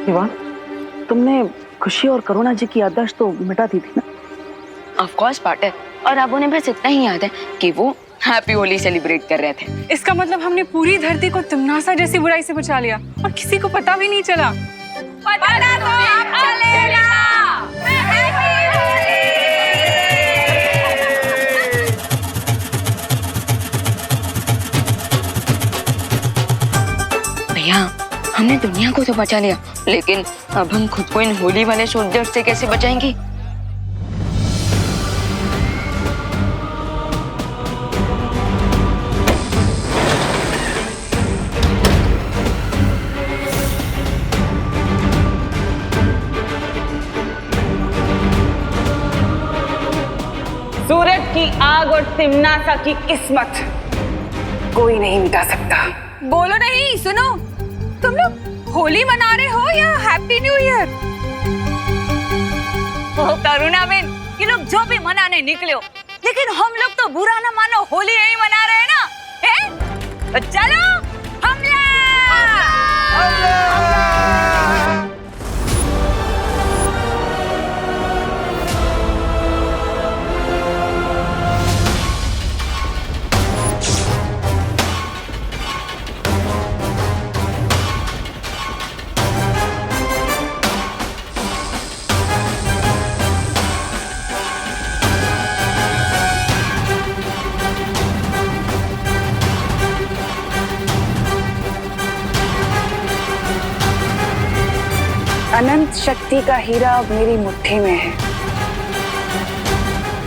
विवान, तुमने खुशी और करुणा जी की याददाश्त तो मिटा दी थी ना? ऑफ कोर्स पार्टनर, और अब उन्हें बस इतना ही याद है कि वो हैप्पी होली सेलिब्रेट कर रहे थे। इसका मतलब हमने पूरी धरती को तिमनासा जैसी बुराई से बचा लिया और किसी को पता भी नहीं चला। पता तो अब चलेगा। भैया, हमने दुनिया को तो बचा लिया, लेकिन अब हम खुद को इन होली वाले सोल्जर्स से कैसे बचाएंगे? सूरज की आग और तिमनासा की किस्मत कोई नहीं मिटा सकता। बोलो नहीं, सुनो, तुम लोग होली मना रहे हो या हैप्पी न्यू ईयर? ओ करुणा बेन, ये लोग जो भी मनाने निकले हो, लेकिन हम लोग तो बुरा ना मानो होली यही मना रहे हैं ना, हैं? तो चलो हमला! अनंत शक्ति का हीरा अब मेरी मुट्ठी में है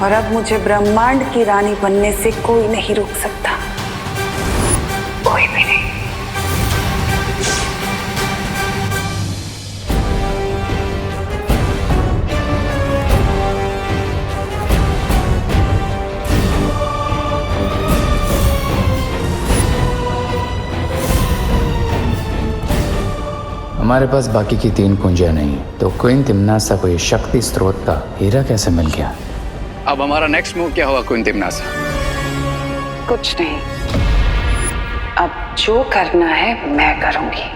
और अब मुझे ब्रह्मांड की रानी बनने से कोई नहीं रोक सकता, कोई भी नहीं। हमारे पास बाकी की 3 कुंजियां नहीं, तो क्वीन तिमनासा को ये शक्ति स्रोत का हीरा कैसे मिल गया? अब हमारा नेक्स्ट मूव क्या होगा क्वीन तिमनासा? कुछ नहीं, अब जो करना है मैं करूंगी।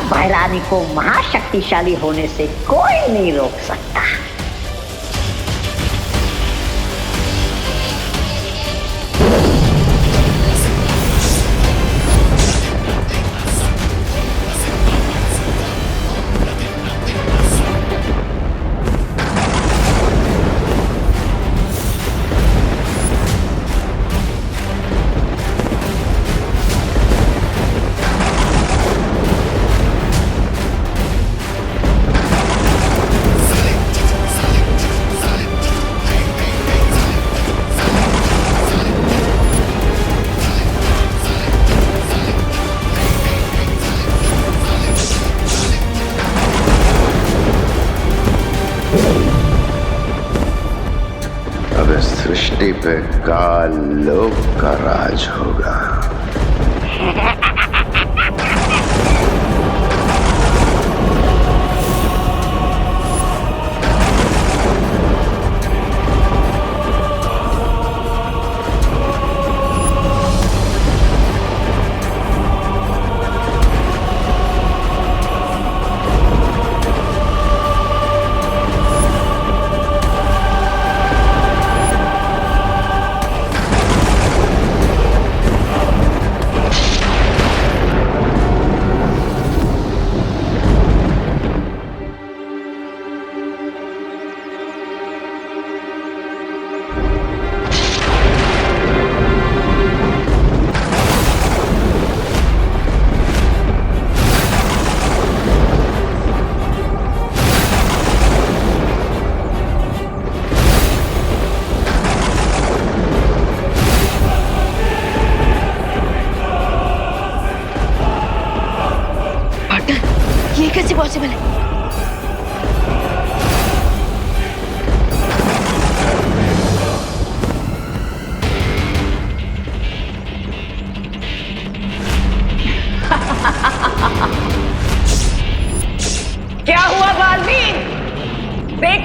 महारानी को महाशक्तिशाली होने से कोई नहीं रोक सकता। अब इस सृष्टि पे काल लोक का राज होगा।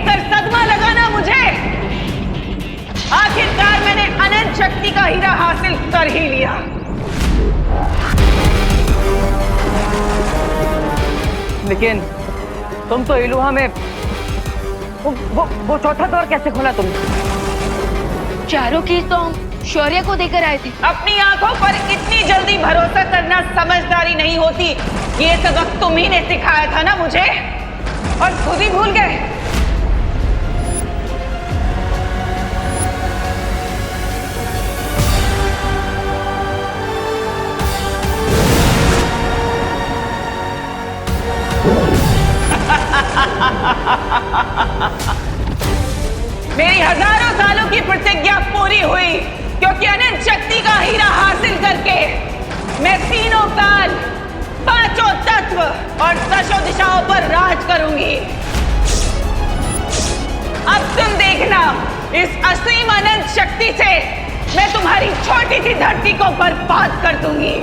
देखकर सदमा लगा ना मुझे। आखिरकार मैंने अनंत शक्ति का हीरा हासिल कर ही लिया। लेकिन तुम तो इलुहा में वो चौथा द्वार कैसे खोला तुमने? चारों कीज तो हम शौर्य को देकर आए थे। अपनी आंखों पर इतनी जल्दी भरोसा करना समझदारी नहीं होती। ये सबक तुम ही ने सिखाया था ना मुझे, और खुद ही भूल गए। मेरी हजारों सालों की प्रतिज्ञा पूरी हुई, क्योंकि अनंत शक्ति का हीरा हासिल करके मैं तीनों काल, पांचों तत्व और दशों दिशाओं पर राज करूंगी। अब तुम देखना, इस असीम अनंत शक्ति से मैं तुम्हारी छोटी सी धरती को बर्बाद कर दूंगी।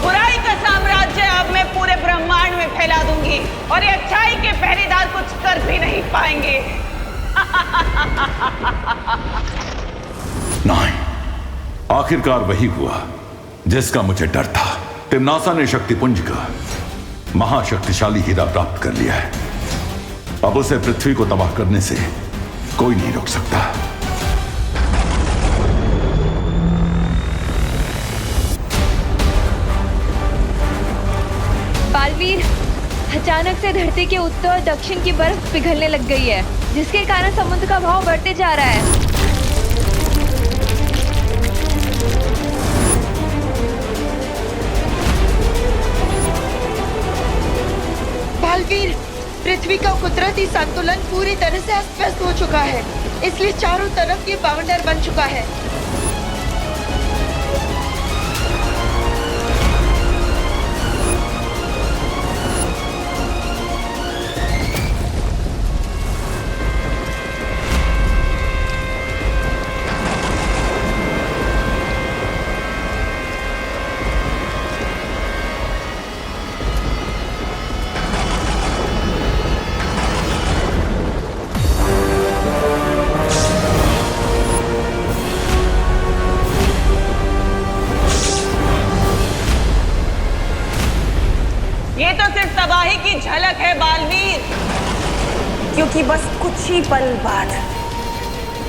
बुराई का साम्राज्य अब मैं पूरे ब्रह्मांड में फैला दूंगी, और ये अच्छाई के पहरेदार कुछ कर भी नहीं पाएंगे। नहीं, आखिरकार वही हुआ जिसका मुझे डर था। तिम्नासा ने शक्तिपुंज का महाशक्तिशाली हीरा प्राप्त कर लिया है। अब उसे पृथ्वी को तबाह करने से कोई नहीं रोक सकता। बालवीर, अचानक से धरती के उत्तर और दक्षिण की बर्फ पिघलने लग गई है, जिसके कारण समुद्र का भाव बढ़ते जा रहा है। बालवीर, पृथ्वी का कुदरती संतुलन पूरी तरह से अस्त व्यस्त हो चुका है, इसलिए चारों तरफ ये बावंडर बन चुका है। ये तो सिर्फ तबाही की झलक है बालवीर, क्योंकि बस कुछ ही पल बाद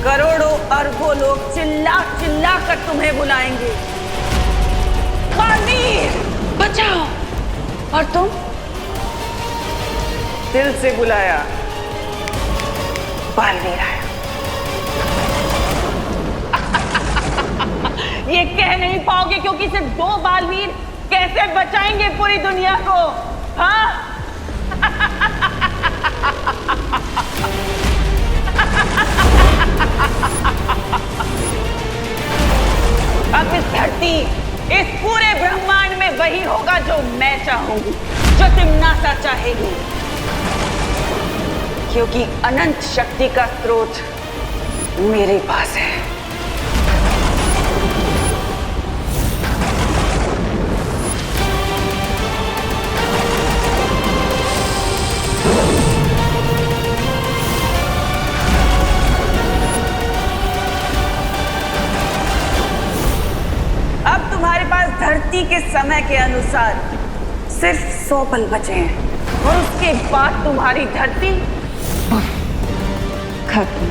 करोड़ों अरबों लोग चिल्ला चिल्ला कर तुम्हें बुलाएंगे, बालवीर बचाओ। और तुम दिल से बुलाया, बालवीर आया। ये कह नहीं पाओगे, क्योंकि सिर्फ दो बालवीर कैसे बचाएंगे पूरी दुनिया को? हाँ? अब इस धरती, इस पूरे ब्रह्मांड में वही होगा जो मैं चाहूंगी, जो तिम्नासा चाहेगी, क्योंकि अनंत शक्ति का स्रोत मेरे पास है। अब तुम्हारे पास धरती के समय के अनुसार सिर्फ 100 पल बचे हैं, और उसके बाद तुम्हारी धरती खत्म।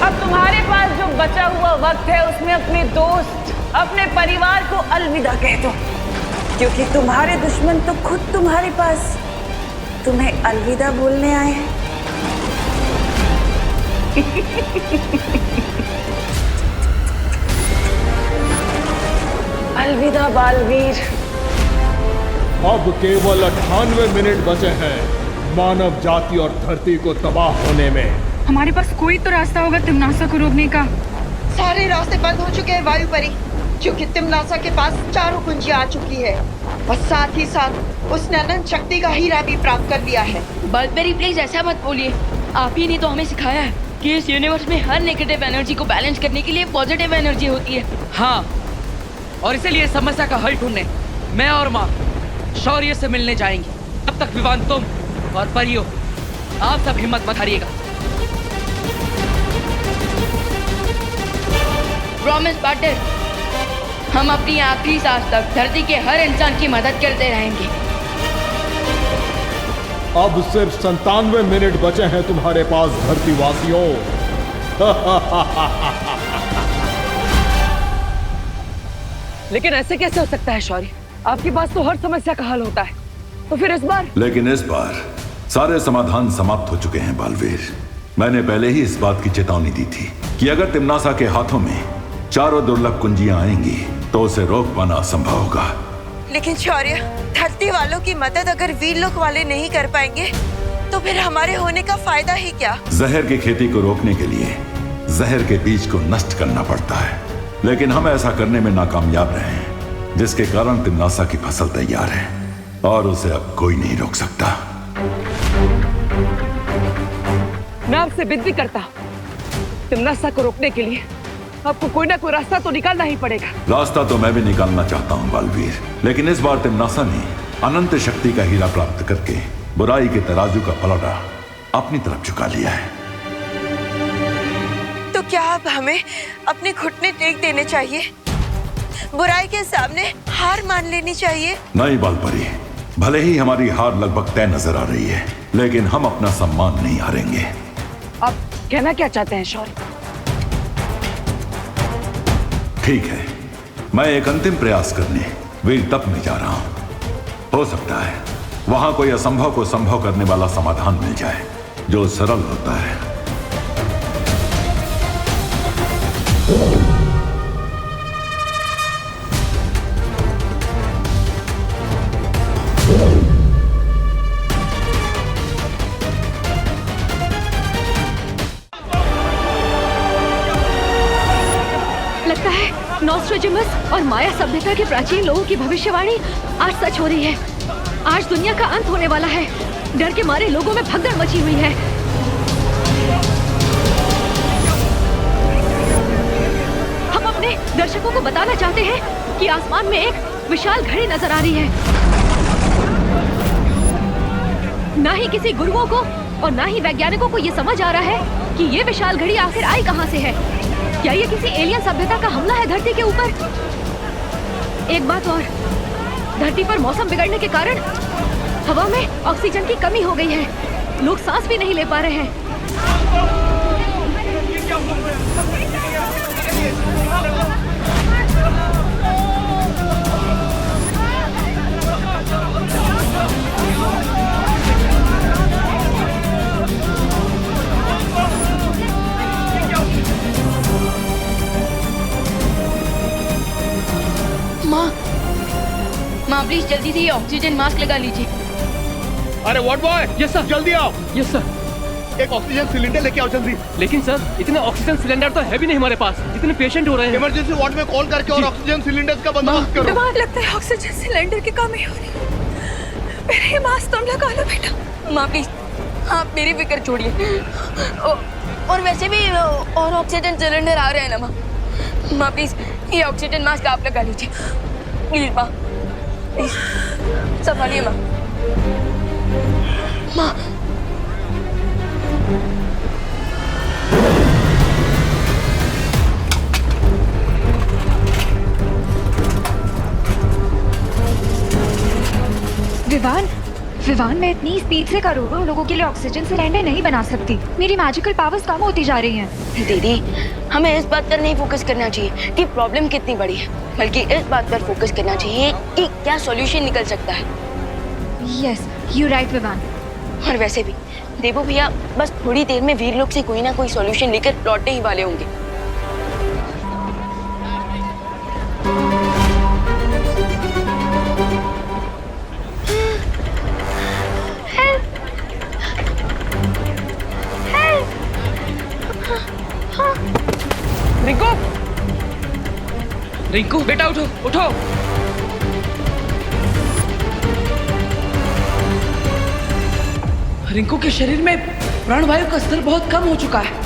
अब तुम्हारे पास जो बचा हुआ वक्त है, उसमें अपने दोस्त अपने परिवार को अलविदा कह दो, क्योंकि तुम्हारे दुश्मन तो खुद तुम्हारे पास तुम्हें अलविदा बोलने आए हैं। अलविदा बालवीर। अब केवल 98 मिनट बचे हैं मानव जाति और धरती को तबाह होने में। हमारे पास कोई तो रास्ता होगा तिमनासा को रोकने का। सारे रास्ते बंद हो चुके हैं वायु परी, क्योंकि तिमनासा के पास चारों कुंजियां आ चुकी है और साथ ही साथ उसने अनंत शक्ति का हीरा भी प्राप्त कर लिया है। बल्बेरी प्लीज ऐसा मत बोलिए। आप ही ने तो हमें सिखाया है कि इस यूनिवर्स में हर नेगेटिव एनर्जी को बैलेंस करने के लिए पॉजिटिव एनर्जी होती है। हाँ, और इसीलिए समस्या का हल ढूंढने मैं और माँ शौर्य से मिलने जाएंगे। तब तक विवान तुम और परियो आप सब हिम्मत मत हारिएगा। प्रॉमिस पार्टनर, हम अपनी आखिरी सांस तक धरती के हर इंसान की मदद करते रहेंगे। अब सिर्फ 97 मिनट बचे हैं तुम्हारे पास धरतीवासियों। लेकिन ऐसे कैसे हो सकता है शौर्य? आपके पास तो हर समस्या का हल होता है, तो फिर इस बार? लेकिन इस बार सारे समाधान समाप्त हो चुके हैं बालवीर। मैंने पहले ही इस बात की चेतावनी दी थी कि अगर तिमनासा के हाथों में चारों दुर्लभ कुंजियां आएंगी तो उसे रोक पाना असंभव होगा। लेकिन शौर्य, धरती वालों की मदद अगर वीरलोक वाले नहीं कर पाएंगे तो फिर हमारे होने का फायदा ही क्या? जहर की खेती को रोकने के लिए जहर के बीज को नष्ट करना पड़ता है, लेकिन हम ऐसा करने में नाकामयाब रहे हैं, जिसके कारण तिमनासा की फसल तैयार है और उसे अब कोई नहीं रोक सकता। मैं आपसे विनती करता हूँ, तिमनासा को रोकने के लिए आपको कोई ना कोई रास्ता तो निकालना ही पड़ेगा। रास्ता तो मैं भी निकालना चाहता हूँ बालवीर, लेकिन इस बार तिमनासा ने अनंत शक्ति का हीरा प्राप्त करके बुराई के तराजू का पलड़ा अपनी तरफ झुका लिया है। तो क्या अब हमें अपने घुटने टेक देने चाहिए? बुराई के सामने हार मान लेनी चाहिए? नहीं बालपरी, भले ही हमारी हार लगभग तय नजर आ रही है, लेकिन हम अपना सम्मान नहीं हारेंगे। आप कहना क्या चाहते हैं शौर्य? ठीक है, मैं एक अंतिम प्रयास करने वीर तप में जा रहा हूं। हो सकता है वहां कोई असंभव को संभव करने वाला समाधान मिल जाए जो सरल होता है। लगता है नॉस्ट्रेडमस और माया सभ्यता के प्राचीन लोगों की भविष्यवाणी आज सच हो रही है। आज दुनिया का अंत होने वाला है। डर के मारे लोगों में भगदड़ मची हुई है। हम अपने दर्शकों को बताना चाहते हैं कि आसमान में एक विशाल घड़ी नजर आ रही है। ना ही किसी गुरुओं को और ना ही वैज्ञानिकों को ये समझ आ रहा है कि ये विशाल घड़ी आखिर आई कहां से है। क्या ये किसी एलियन सभ्यता का हमला है धरती के ऊपर? एक बात और, धरती पर मौसम बिगड़ने के कारण हवा में ऑक्सीजन की कमी हो गई है। लोग सांस भी नहीं ले पा रहे हैं। माँ प्लीज जल्दी से ये ऑक्सीजन मास्क लगा लीजिए। अरे व्हाट बॉय, यस सर, जल्दी आओ। Yes sir. एक ऑक्सीजन सिलेंडर लेके आओ जल्दी। लेकिन सर इतने ऑक्सीजन सिलेंडर तो है भी नहीं हमारे पास, इतने पेशेंट हो रहे हैं। इमरजेंसी वार्ड में कॉल करके और ऑक्सीजन सिलेंडर्स का बंदोबस्त करो। बीमार लगता है, ऑक्सीजन सिलेंडर की कमी हो रही है। मेरे ये मास्क तुम लगा लो बेटा। माँ प्लीज आप मेरी फिक्र छोड़िए। और वैसे भी और ऑक्सीजन सिलेंडर आ रहे हैं ना माँ। माँ प्लीज ये ऑक्सीजन मास्क आप लगा लीजिए प्लीज। माँ प्लीज संभालिए माँ। माँ विवान, विवान, मैं इतनी स्पीड से करोड़ों लोगों के लिए ऑक्सीजन सिलेंडर नहीं बना सकती। मेरी मैजिकल पावर्स कम होती जा रही हैं। दीदी, हमें इस बात पर नहीं फोकस करना चाहिए कि प्रॉब्लम कितनी बड़ी है, बल्कि इस बात पर फोकस करना चाहिए कि क्या सॉल्यूशन निकल सकता है। Yes, you right Vivaan. और वैसे भी देवो भैया बस थोड़ी देर में वीर लोग से कोई ना कोई सॉल्यूशन लेकर लौटने ही वाले होंगे। रिंकू, रिंकू बेटा उठो उठो। रिंकू के शरीर में प्राणवायु का स्तर बहुत कम हो चुका है।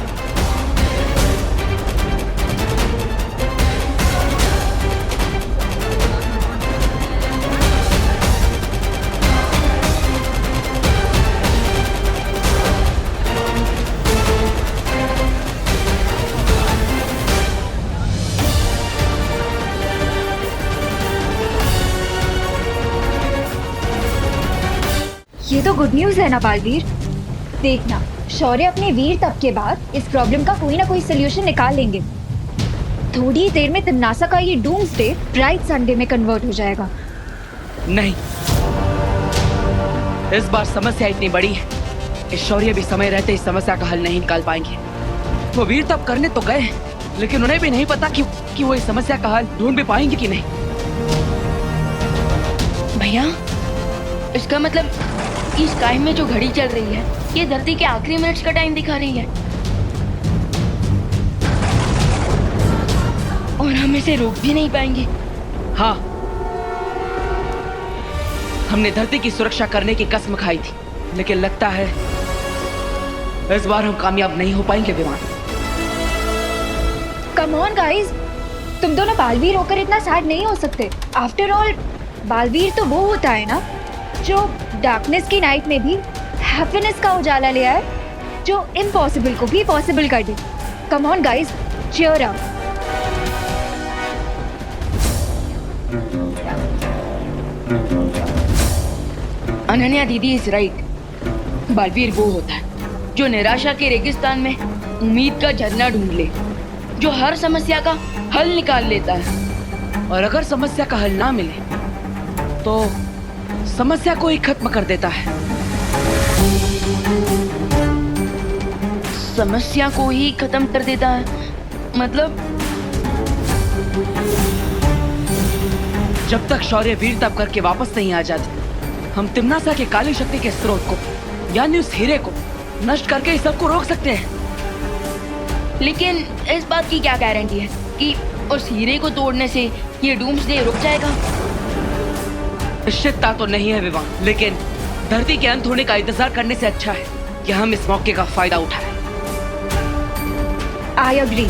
ये तो गुड न्यूज है ना बालवीर। देखना, शौर्य अपने वीर तप के बाद इस प्रॉब्लम का कोई ना कोई सोल्यूशन निकाल लेंगे। थोड़ी देर में तिमनासा का ये डूम्सडे ब्राइट संडे में कन्वर्ट हो जाएगा। नहीं, इस बार समस्या इतनी बड़ी है, इस शौर्य भी समय रहते इस समस्या का हल नहीं निकाल पाएंगे। वो वीर तप करने तो गए, लेकिन उन्हें भी नहीं पता कि वो इस समस्या का हल ढूंढ भी पाएंगे कि नहीं। भैया, इसका मतलब इस स्काई में जो घड़ी चल रही है, ये धरती के आखिरी मिनट्स का टाइम दिखा रही है और हम इसे रोक भी नहीं पाएंगे। हाँ, हमने धरती की सुरक्षा करने की कसम खाई थी, लेकिन लगता है इस बार हम कामयाब नहीं हो पाएंगे विमान। कम ऑन गाइस, तुम दोनों बालवीर होकर इतना सैड नहीं हो सकते। आफ्टर ऑल बालवीर तो वो होता है ना जो डार्कनेस की नाइट में भी हैप्पीनेस का उजाला ले आए, जो इम्पॉसिबल को भी पॉसिबल कर दे। Come on guys, cheer up. Ananya didi is right. Baalveer वो होता है जो निराशा के रेगिस्तान में उम्मीद का झरना ढूंढ ले, जो हर समस्या का हल निकाल लेता है, और अगर समस्या का हल ना मिले तो समस्या को ही खत्म कर देता है। समस्या को ही खत्म कर देता है मतलब? जब तक शौर्य वीर तप करके वापस नहीं आ जाते, हम तिमनासा के काली शक्ति के स्रोत को, यानी उस हीरे को नष्ट करके इस सबको रोक सकते हैं। लेकिन इस बात की क्या गारंटी है कि उस हीरे को तोड़ने से ये डूम्सडे रुक जाएगा? निश्चितता तो नहीं है विवान, लेकिन धरती के अंत होने का इंतजार करने से अच्छा है कि हम इस मौके का फायदा उठाएं। I agree.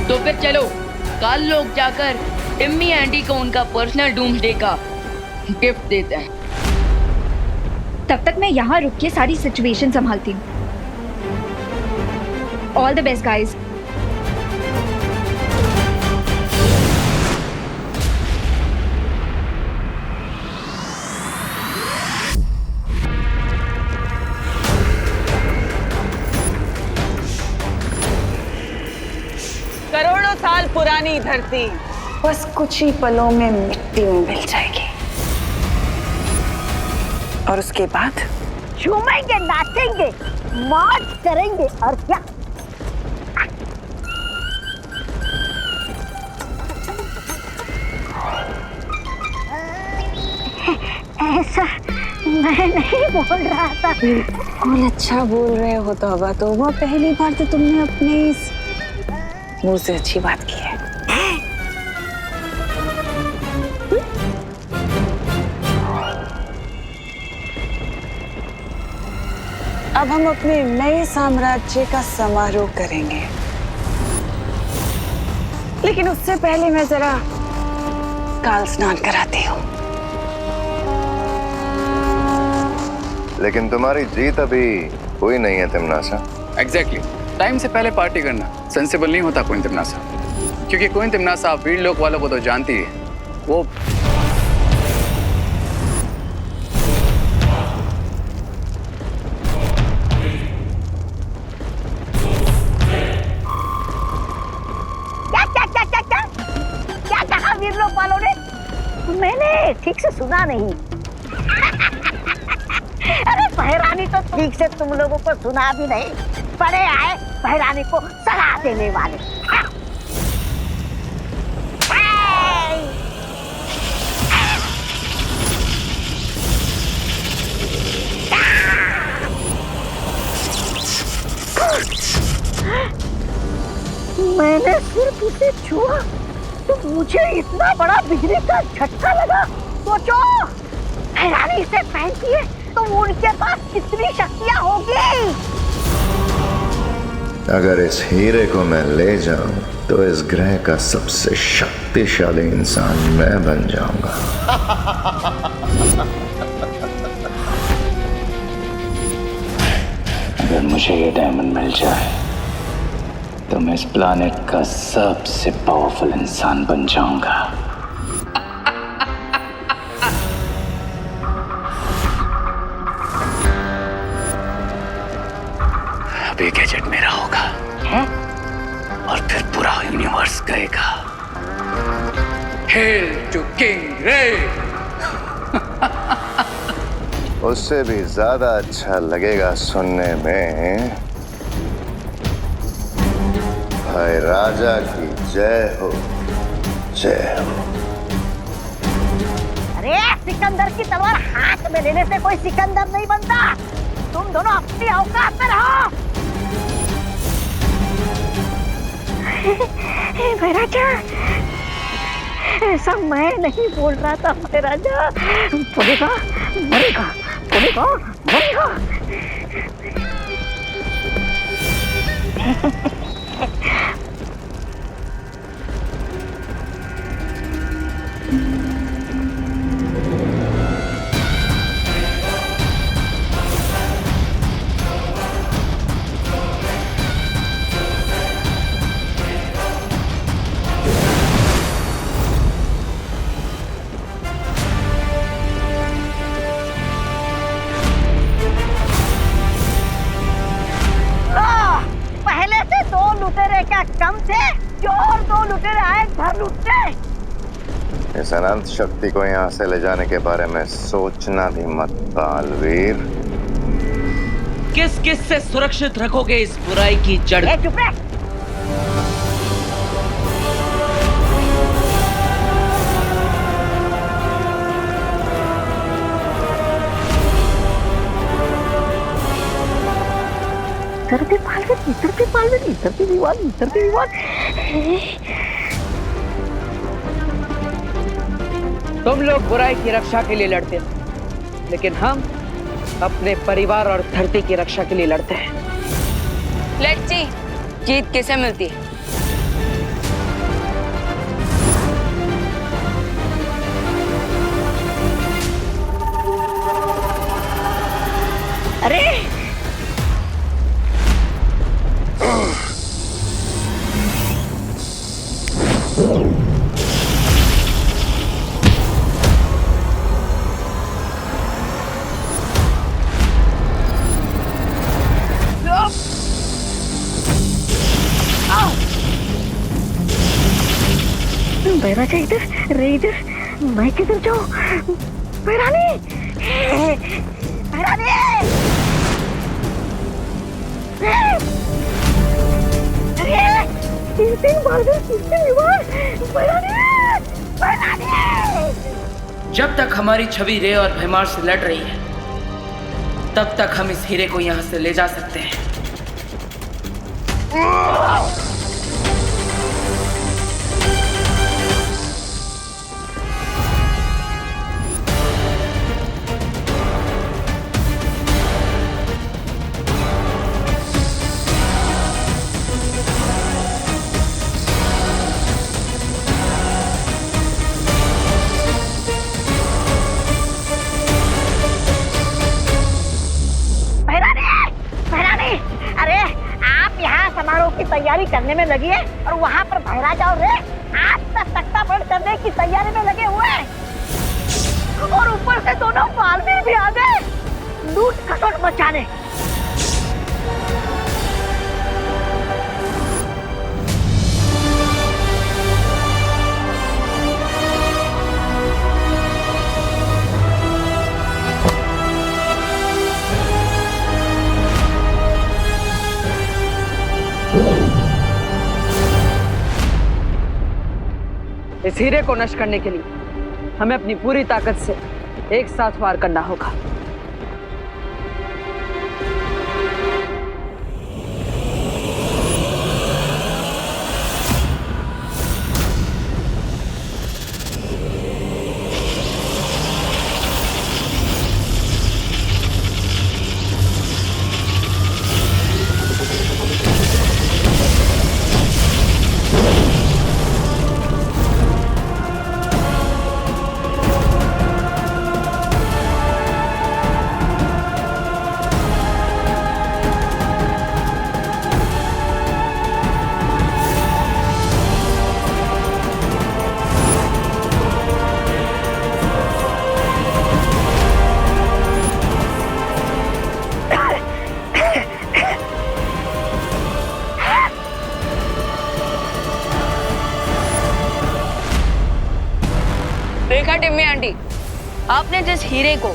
तो फिर चलो कल लोग जाकर टिम्मी आंटी को उनका पर्सनल डूम्सडे का गिफ्ट देते हैं। तब तक मैं यहाँ रुक के सारी सिचुएशन संभालती हूँ। All the best guys. करोड़ों साल पुरानी धरती बस कुछ ही पलों में मिट्टी में मिल जाएगी, और उसके बाद झूमेंगे, नाचेंगे, मौज करेंगे और क्या। ऐसा मैं नहीं बोल रहा था। बिल्कुल अच्छा बोल रहे हो तौबा। तो वो पहली बार तो तुमने अपने इस मुंह से अच्छी बात की है। अब हम अपने नए साम्राज्य का समारोह करेंगे, लेकिन उससे पहले मैं जरा काल स्नान कराती हूँ। लेकिन तुम्हारी जीत अभी हुई नहीं है तिमनासा। एग्जैक्टली, टाइम से पहले पार्टी करना सेंसिबल नहीं होता कोइन तिमनासा, क्योंकि कोइन तिमनासा वीर लोक वालों को तो जानती है, वो मैंने ठीक से सुना नहीं। अरे बहरानी तो ठीक से तुम लोगों को सुना भी नहीं, बड़े आए बहरानी को सलाह देने वाले। मैंने सिर्फ उसे छुआ तो मुझे इतना बड़ा बिजली का झटका लगा। सोचो हैरानी इसे पहनती है तो उनके पास कितनी शक्तियां होगी। अगर इस हीरे को मैं ले जाऊं तो इस ग्रह का सबसे शक्तिशाली इंसान मैं बन जाऊंगा। अगर मुझे ये डायमंड मिल जाए तो मैं इस प्लैनेट का सबसे पावरफुल इंसान बन जाऊंगा। अब ये गैजेट मेरा होगा और फिर पूरा यूनिवर्स गएगा। हेल टू किंग रे। उससे भी ज्यादा अच्छा लगेगा सुनने में, भाई राजा की जय हो, जय हो। अरे सिकंदर की तलवार हाथ में लेने से कोई सिकंदर नहीं बनता। तुम दोनों अपनी औकात में रहो। महाराजा, ऐसा मैं नहीं बोल रहा था महाराजा। बोलेगा मरेगा, बोलेगा मरेगा। कम थे जो और 2 लुटेरे आए घर लुटते। इस अनंत शक्ति को यहाँ से ले जाने के बारे में सोचना भी मत बालवीर। किस किस से सुरक्षित रखोगे इस बुराई की जड़? चुप रह। इधर भी पालवन, इधर भी पालवन, इधर भी विवाद, इधर भी विवाद। तुम लोग बुराई की रक्षा के लिए लड़ते हो, लेकिन हम अपने परिवार और धरती की रक्षा के लिए लड़ते हैं। लेट्स सी जीत किसे मिलती है। अरे बैराजा इधर रे, इधर मैं किधर जाऊं? बैरानी, बैरानी, जब तक हमारी छवि रे और भैमार से लड़ रही है, तब तक हम इस हीरे को यहाँ से ले जा सकते हैं। तैयारी करने में लगी है और वहाँ पर महाराजा और रे आज तक तख्ता पलट करने की तैयारी में लगे हुए हैं। और ऊपर से दोनों बालवीर भी आ गए लूट खसोट मचाने। इस हीरे को नष्ट करने के लिए हमें अपनी पूरी ताकत से एक साथ वार करना होगा। देखा टिम्मी आंटी, आपने जिस हीरे को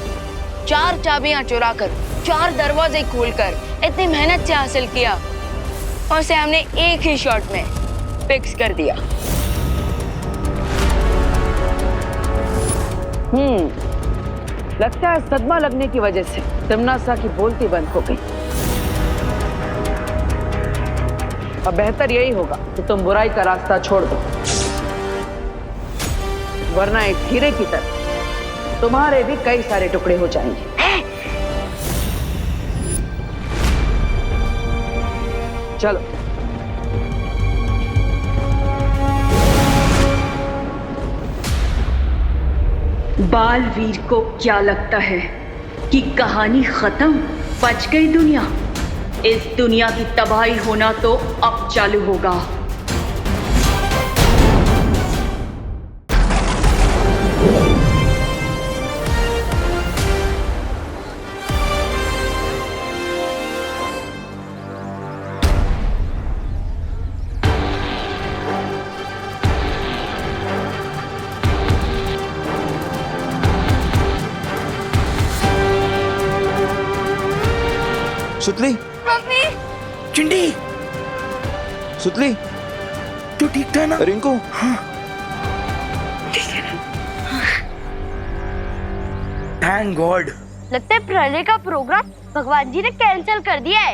4 चाबियां चुराकर 4 दरवाजे खोलकर इतनी मेहनत से हासिल किया और उसे हमने एक ही शॉट में फिक्स कर दिया। लगता है सदमा लगने की वजह से तिम्नासा की बोलती बंद हो गई। अब बेहतर यही होगा कि तुम बुराई का रास्ता छोड़ दो, वरना एक हीरे की तरह तुम्हारे भी कई सारे टुकड़े हो जाएंगे। चलो। बालवीर को क्या लगता है कि कहानी खत्म, बच गई दुनिया? इस दुनिया की तबाही होना तो अब चालू होगा। सुतली, चिंटी, सुतली, तू ठीक था ना? रिंकू, हाँ, थैंक गॉड। लगता है प्रलय का प्रोग्राम भगवान जी ने कैंसिल कर दिया है।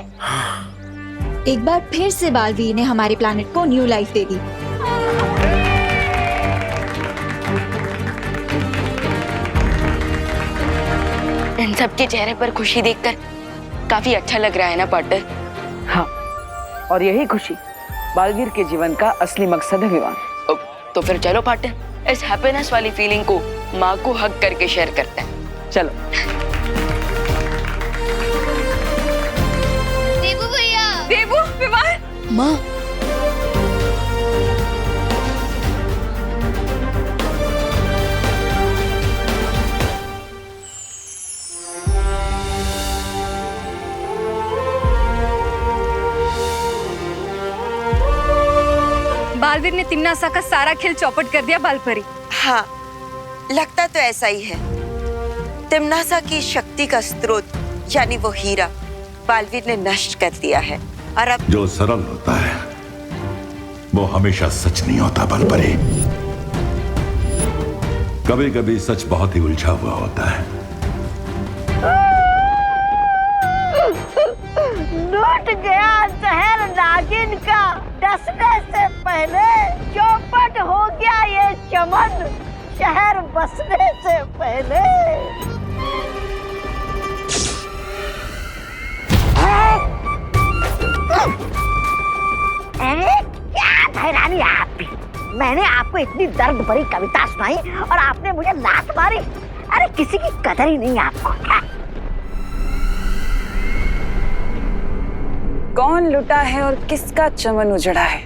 एक बार फिर से बालवीर ने हमारे प्लैनेट को न्यू लाइफ दे दी। इन सबके चेहरे पर खुशी देखकर काफी अच्छा लग रहा है ना पार्टनर? हाँ, और यही खुशी बालवीर के जीवन का असली मकसद है विवान। तो फिर चलो पार्टनर, इस हैप्पीनेस वाली फीलिंग को माँ को हक करके शेयर करते हैं। चलो। देबू भैया, देबू, विवान, माँ, बालवीर ने तिम्नासा का सारा खेल चौपट कर दिया बालपरी। हाँ, लगता तो ऐसा ही है। तिम्नासा की शक्ति का स्रोत यानी वो हीरा बालवीर ने नष्ट कर दिया है और अब जो सरल होता है वो हमेशा सच नहीं होता बालपरी। कभी कभी सच बहुत ही उलझा हुआ होता है। लूट गया शहर नागिन का, डसने से पहले चौपट हो गया ये चमन, शहर बसने से पहले। क्या हैरानी आप भी, मैंने आपको इतनी दर्द भरी कविता सुनाई और आपने मुझे लात मारी। अरे किसी की कदर ही नहीं आपको। कौन लुटा है और किसका चमन उजड़ा है,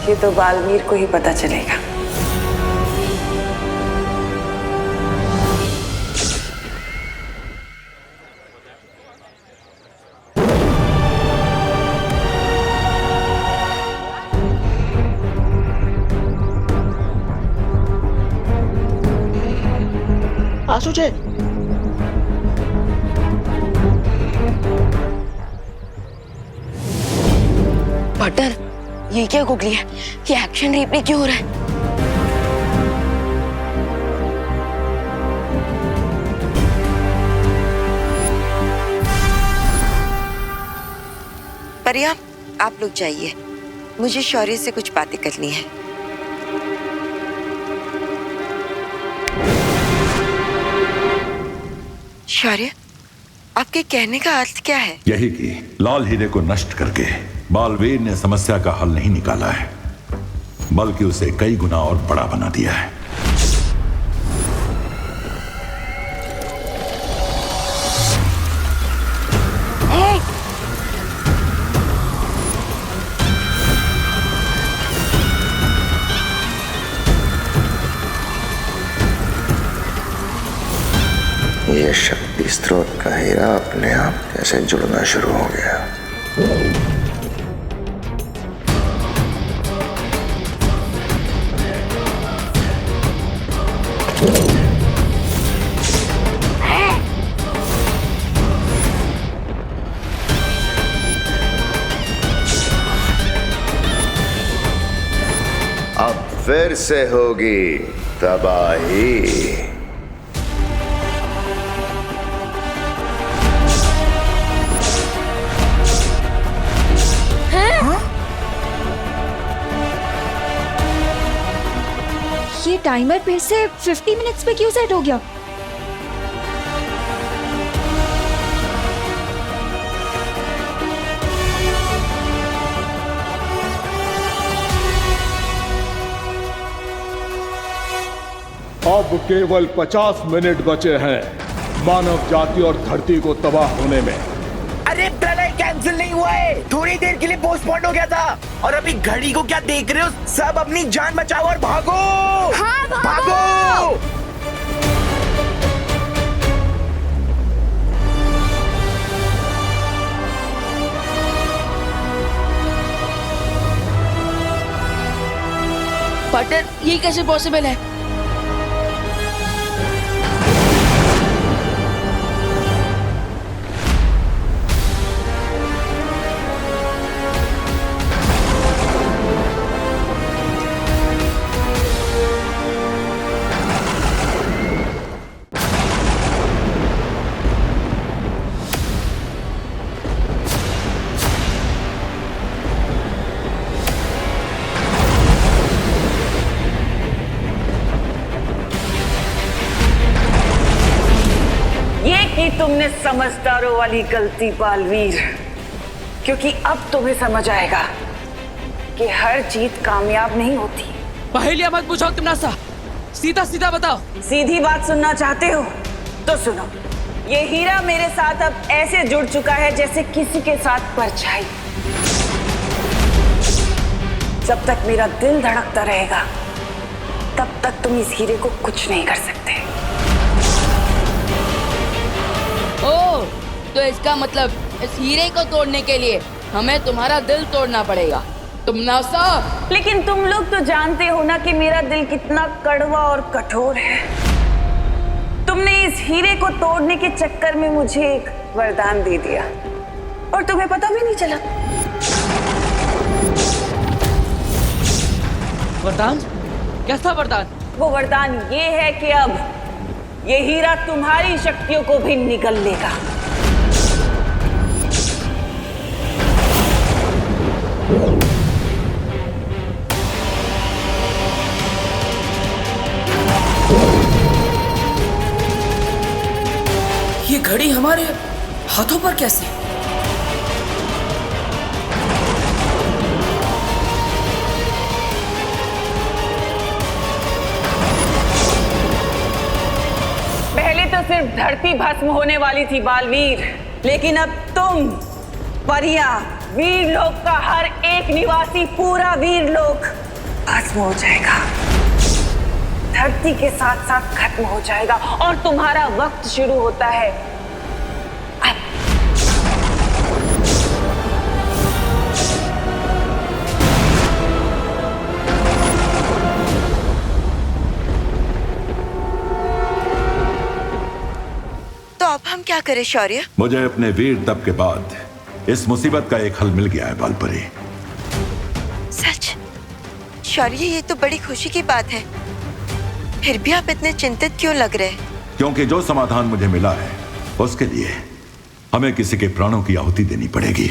ये तो बालवीर को ही पता चलेगा। आसुचे, पार्टनर, ये क्या गुगली है? ये एक्शन रिप्ले क्यों हो रहा है? परिया, आप लोग जाइए, मुझे शौर्य से कुछ बातें करनी है। शौर्य, आपके कहने का अर्थ क्या है? यही कि लाल हीरे को नष्ट करके बालवीर ने समस्या का हल नहीं निकाला है, बल्कि उसे कई गुना और बड़ा बना दिया है। ये शक्ति स्रोत का हीरा अपने आप कैसे जुड़ना शुरू हो गया। अब फिर से होगी तबाही। ये टाइमर फिर से 50 मिनट्स पे क्यों सेट हो गया? अब केवल 50 मिनट बचे हैं मानव जाति और धरती को तबाह होने में। अरे प्रलय कैंसिल नहीं हुआ है, थोड़ी देर के लिए पोस्टपोन हो गया था। और अभी घड़ी को क्या देख रहे हो? सब अपनी जान बचाओ और भागो। हाँ, भागो। पार्टनर, ये कैसे पॉसिबल है? तुमने समझदारों वाली गलती बालवीर, क्योंकि अब तुम्हें समझ आएगा कि हर जीत कामयाब नहीं होती। पहेलियां मत पूछो तुमनासा, सीधा सीधा बताओ। सीधी बात सुनना चाहते हो तो सुनो। ये हीरा मेरे साथ अब ऐसे जुड़ चुका है जैसे किसी के साथ परछाई। जब तक मेरा दिल धड़कता रहेगा तब तक तुम इस हीरे को कुछ नहीं कर सकते। ओह, तो इसका मतलब इस हीरे को तोड़ने के लिए हमें तुम्हारा दिल तोड़ना पड़ेगा, तुमनासा। लेकिन तुम लोग तो जानते हो ना कि मेरा दिल कितना कड़वा और कठोर है। तुमने इस हीरे को तोड़ने के चक्कर में मुझे एक वरदान दे दिया और तुम्हें पता भी नहीं चला। वरदान? कैसा वरदान? वो वरदान ये है कि अब ये हीरा तुम्हारी शक्तियों को भी निगल लेगा। ये घड़ी हमारे हाथों पर कैसे? पहले तो सिर्फ धरती भस्म होने वाली थी बालवीर, लेकिन अब तुम, परियां, वीर लोक का हर एक निवासी, पूरा वीर लोक भस्म हो जाएगा, धरती के साथ साथ खत्म हो जाएगा और तुम्हारा वक्त शुरू होता है अब। तो अब हम क्या करें शौर्य? मुझे अपने वीर तप के बाद इस मुसीबत का एक हल मिल गया है बालपरी। सच? शौर्य, ये तो बड़ी खुशी की बात है। फिर भी आप इतने चिंतित क्यों लग रहे हैं? क्योंकि जो समाधान मुझे मिला है उसके लिए हमें किसी के प्राणों की आहुति देनी पड़ेगी।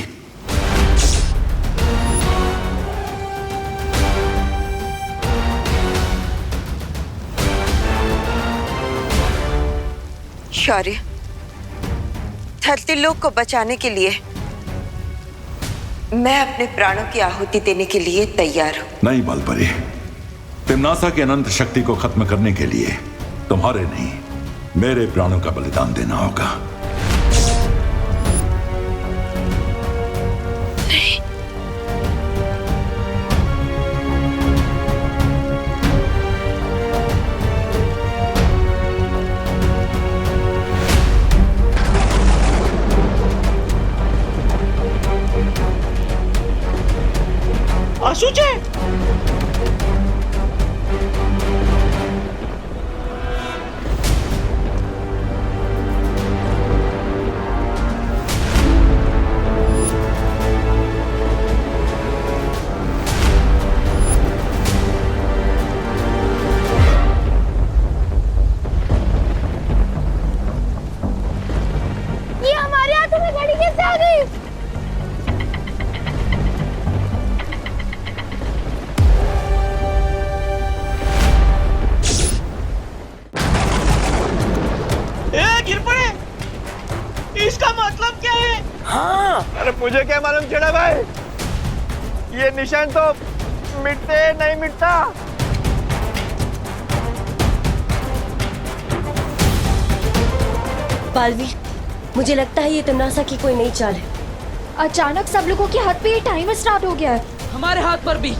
शौर्य, धरती लोक को बचाने के लिए मैं अपने प्राणों की आहुति देने के लिए तैयार हूं। नहीं बालपरी, तिम्नासा की अनंत शक्ति को खत्म करने के लिए तुम्हारे नहीं, मेरे प्राणों का बलिदान देना होगा। नहीं। आशुचे, ये हमारे हाथों में घड़ी कैसे आ गई? गिर पड़े। इसका मतलब क्या है? हाँ, अरे मुझे क्या मालूम चढ़ा भाई, ये निशान तो मिटते नहीं मिटता। बालवीर, मुझे लगता है ये तिम्नासा की कोई नई चाल है। अचानक सब लोगों के हाथ पे ये टाइमर स्टार्ट हो गया है। हमारे हाथ पर भी।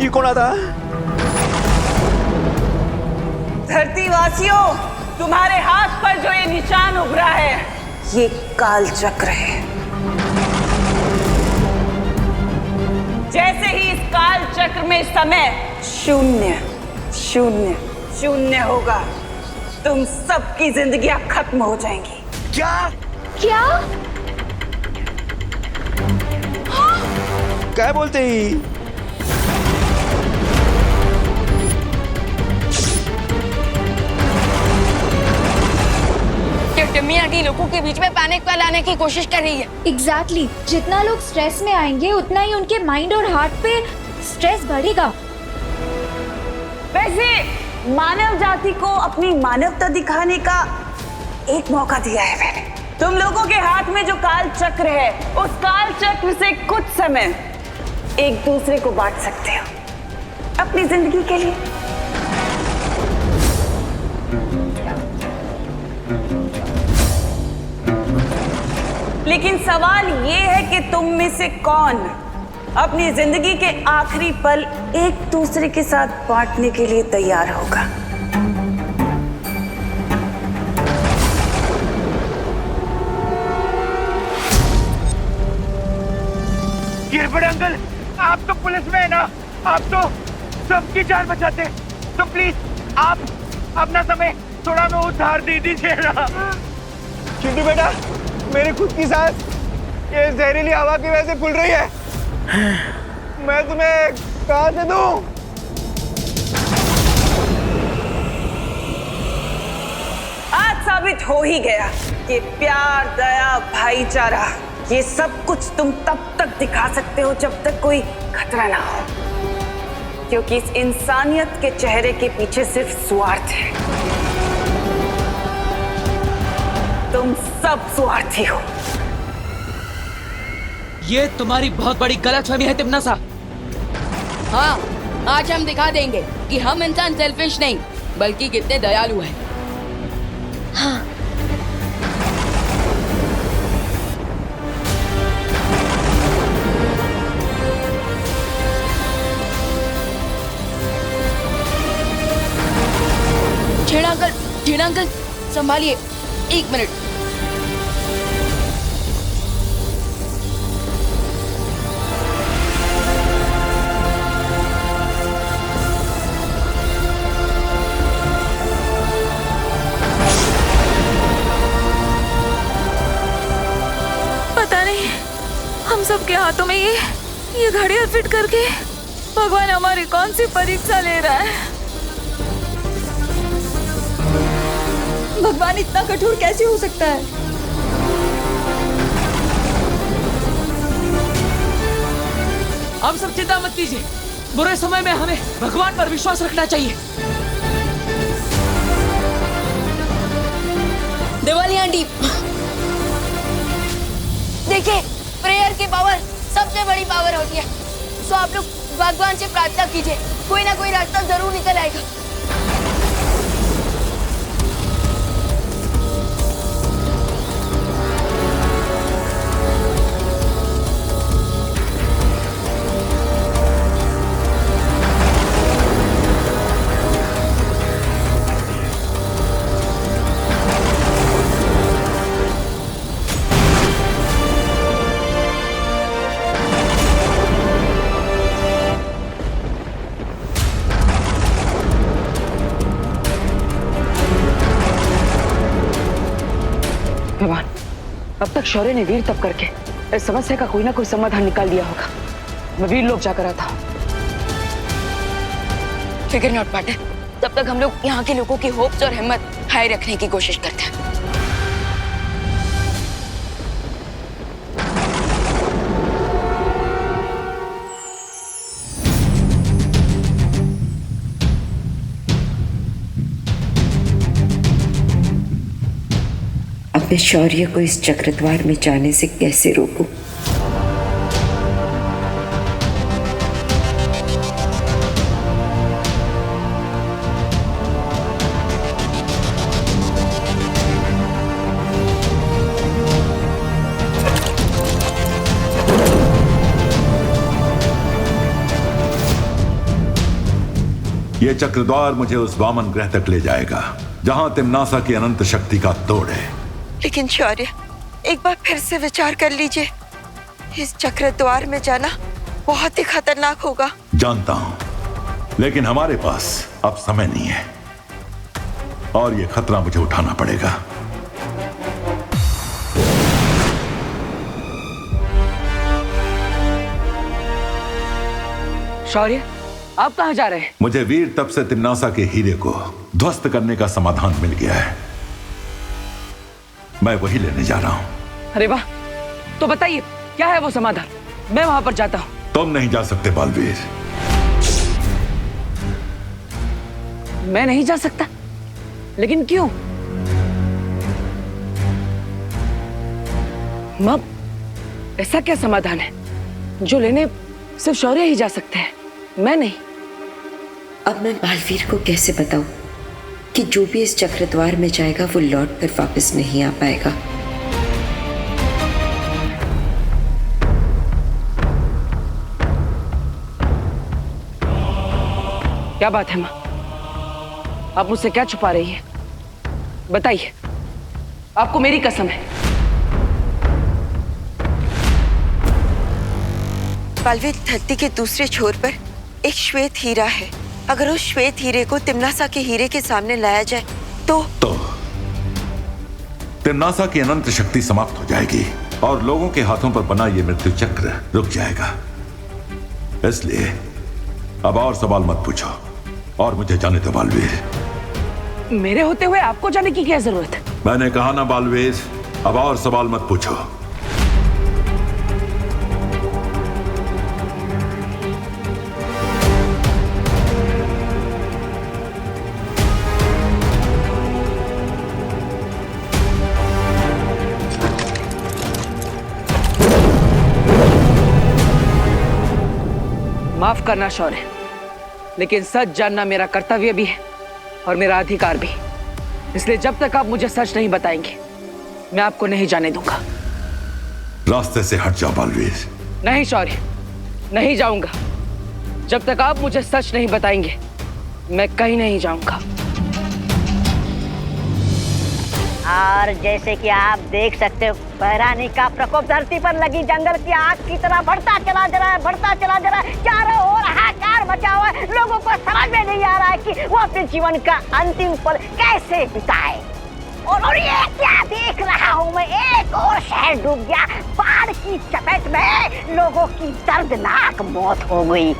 कौन आता? धरतीवासियों, तुम्हारे हाथ पर जो ये निशान उभरा है, ये काल चक्र है। जैसे ही इस काल चक्र में समय 0 0 0 होगा, तुम सबकी जिंदगियां खत्म हो जाएंगी। क्या? क्या? क्या बोलते ही? मियागी लोगों के बीच में पैनिक फैलाने की कोशिश कर रही है। एग्जैक्टली, जितना लोग स्ट्रेस में आएंगे उतना ही उनके माइंड और हार्ट पे स्ट्रेस बढ़ेगा। वैसे मानव जाति को अपनी मानवता दिखाने का एक मौका दिया है मैंने। तुम लोगों के हाथ में जो काल चक्र है, उस काल चक्र से कुछ समय एक दूसरे को बांट सकते हो अपनी जिंदगी के लिए। लेकिन सवाल ये है कि तुम में से कौन अपनी जिंदगी के आखिरी पल एक दूसरे के साथ बांटने के लिए तैयार होगा। गिरबड़ अंकल, आप तो पुलिस में है ना, आप तो सबकी जान बचाते, तो प्लीज आप अपना समय थोड़ा में उधार दे दीजिए ना। चिंटू बेटा, मेरी खुद की सांस ये जहरीली हवा की वजह से फूल रही है, मैं तुम्हें कहां से दूं? आज साबित हो ही गया कि प्यार, दया, भाईचारा, ये सब कुछ तुम तब तक दिखा सकते हो जब तक कोई खतरा ना हो, क्योंकि इस इंसानियत के चेहरे के पीछे सिर्फ स्वार्थ है। तुम सब स्वार्थी हो। ये तुम्हारी बहुत बड़ी गलतफहमी है तिम्नासा। हाँ, आज हम दिखा देंगे कि हम इंसान सेल्फिश नहीं बल्कि कितने दयालु हैं। हाँ। छेड़ा अंकल संभालिए, 1 मिनट। पता नहीं हम सबके हाथों में ये घड़ियां फिट करके भगवान हमारी कौन सी परीक्षा ले रहा है। भगवान इतना कठोर कैसे हो सकता है? आप सब चिंता मत कीजिए, बुरे समय में हमें भगवान पर विश्वास रखना चाहिए। दिवाली आंटी, देखिए प्रेयर की पावर सबसे बड़ी पावर होती है। तो आप लोग भगवान से प्रार्थना कीजिए, कोई ना कोई रास्ता जरूर निकल आएगा। भगवान, अब तक शौर्य ने वीर तप करके इस समस्या का कोई ना कोई समाधान निकाल दिया होगा। मैं वीर लोग जाकर आता हूँ। फिकर नॉट मैटर, तब तक हम लोग यहाँ के लोगों की होप्स और हिम्मत हाई रखने की कोशिश करते हैं। मैं शौर्य को इस चक्रद्वार में जाने से कैसे रोकूं? ये चक्रद्वार मुझे उस वामन ग्रह तक ले जाएगा जहां तिम्नासा की अनंत शक्ति का तोड़ है। लेकिन शौर्य, एक बार फिर से विचार कर लीजिए, इस चक्रद्वार में जाना बहुत ही खतरनाक होगा। जानता हूं, लेकिन हमारे पास अब समय नहीं है और ये खतरा मुझे उठाना पड़ेगा। शौर्य, आप कहां जा रहे हैं? मुझे वीर तप से तिम्नासा के हीरे को ध्वस्त करने का समाधान मिल गया है, मैं वही लेने जा रहा हूं। अरे वाह, तो बताइए क्या है वो समाधान, मैं वहां पर जाता हूं। तुम नहीं जा सकते बालवीर। मैं नहीं जा सकता? लेकिन क्यों? मां, ऐसा क्या समाधान है जो लेने सिर्फ शौर्य ही जा सकते हैं, मैं नहीं? अब मैं बालवीर को कैसे बताऊं कि जो भी इस चक्रद्वार में जाएगा वो लौट कर वापस नहीं आ पाएगा। क्या बात है मां, आप मुझसे क्या छुपा रही हैं? बताइए, आपको मेरी कसम है। बालवीर, धरती के दूसरे छोर पर एक श्वेत हीरा है। अगर उस श्वेत हीरे को तिम्नासा के हीरे के सामने लाया जाए तो तिम्नासा की अनंत शक्ति समाप्त हो जाएगी और लोगों के हाथों पर बना ये मृत्यु चक्र रुक जाएगा। इसलिए अब और सवाल मत पूछो और मुझे जाने दो बालवीर। मेरे होते हुए आपको जाने की क्या जरूरत है? मैंने कहा ना बालवीर, अब और सवाल मत पूछो। माफ करना शौर्य, लेकिन सच जानना मेरा कर्तव्य भी है और मेरा अधिकार भी। इसलिए जब तक आप मुझे सच नहीं बताएंगे, मैं आपको नहीं जाने दूंगा। रास्ते से हट जाओ बालवीर। नहीं शौर्य, नहीं जाऊंगा। जब तक आप मुझे सच नहीं बताएंगे, मैं कहीं नहीं जाऊंगा। और जैसे कि आप देख सकते हो, बहरानी का प्रकोप धरती पर लगी जंगल की आग की तरह बढ़ता चला जा रहा है, बढ़ता चला जा रहा है। चारों ओर हाहाकार मचा हुआ है। लोगों को समझ में नहीं आ रहा है कि वो अपने जीवन का अंतिम पल कैसे बिताए। और ये क्या देख रहा हूँ मैं, एक और शहर डूब गया बाढ़ की चपेट में। लोगों की दर्दनाक मौत हो गई।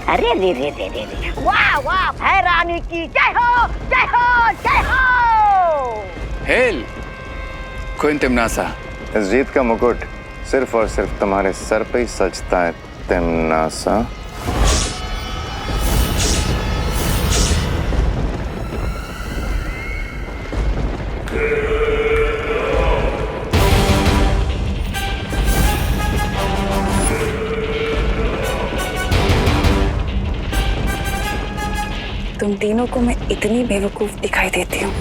अरे रे रे रे रे रे, वाह वाह, भैरानी की जय हो, जय हो, जय हो। हेल क्वीन तिमनासा, इस जीत का मुकुट सिर्फ और सिर्फ तुम्हारे सर पे ही सजता है तिमनासा। तुम तीनों को मैं इतनी बेवकूफ दिखाई देती हूँ।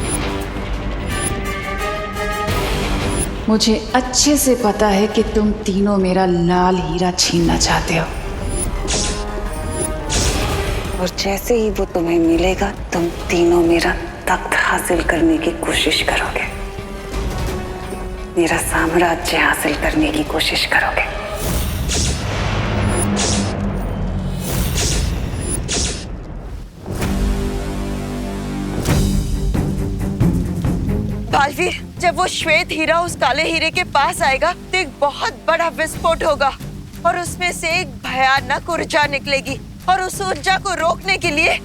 मुझे अच्छे से पता है कि तुम तीनों मेरा लाल हीरा छीनना चाहते हो। और जैसे ही वो तुम्हें मिलेगा, तुम तीनों मेरा तख्त हासिल करने की कोशिश करोगे, मेरा साम्राज्य हासिल करने की कोशिश करोगे। बालवीर, जब वो श्वेत हीरा उस काले हीरे के पास आएगा तो एक बहुत बड़ा विस्फोट होगा और उसमें से एक भयानक ऊर्जा निकलेगी और उस ऊर्जा को रोकने के लिए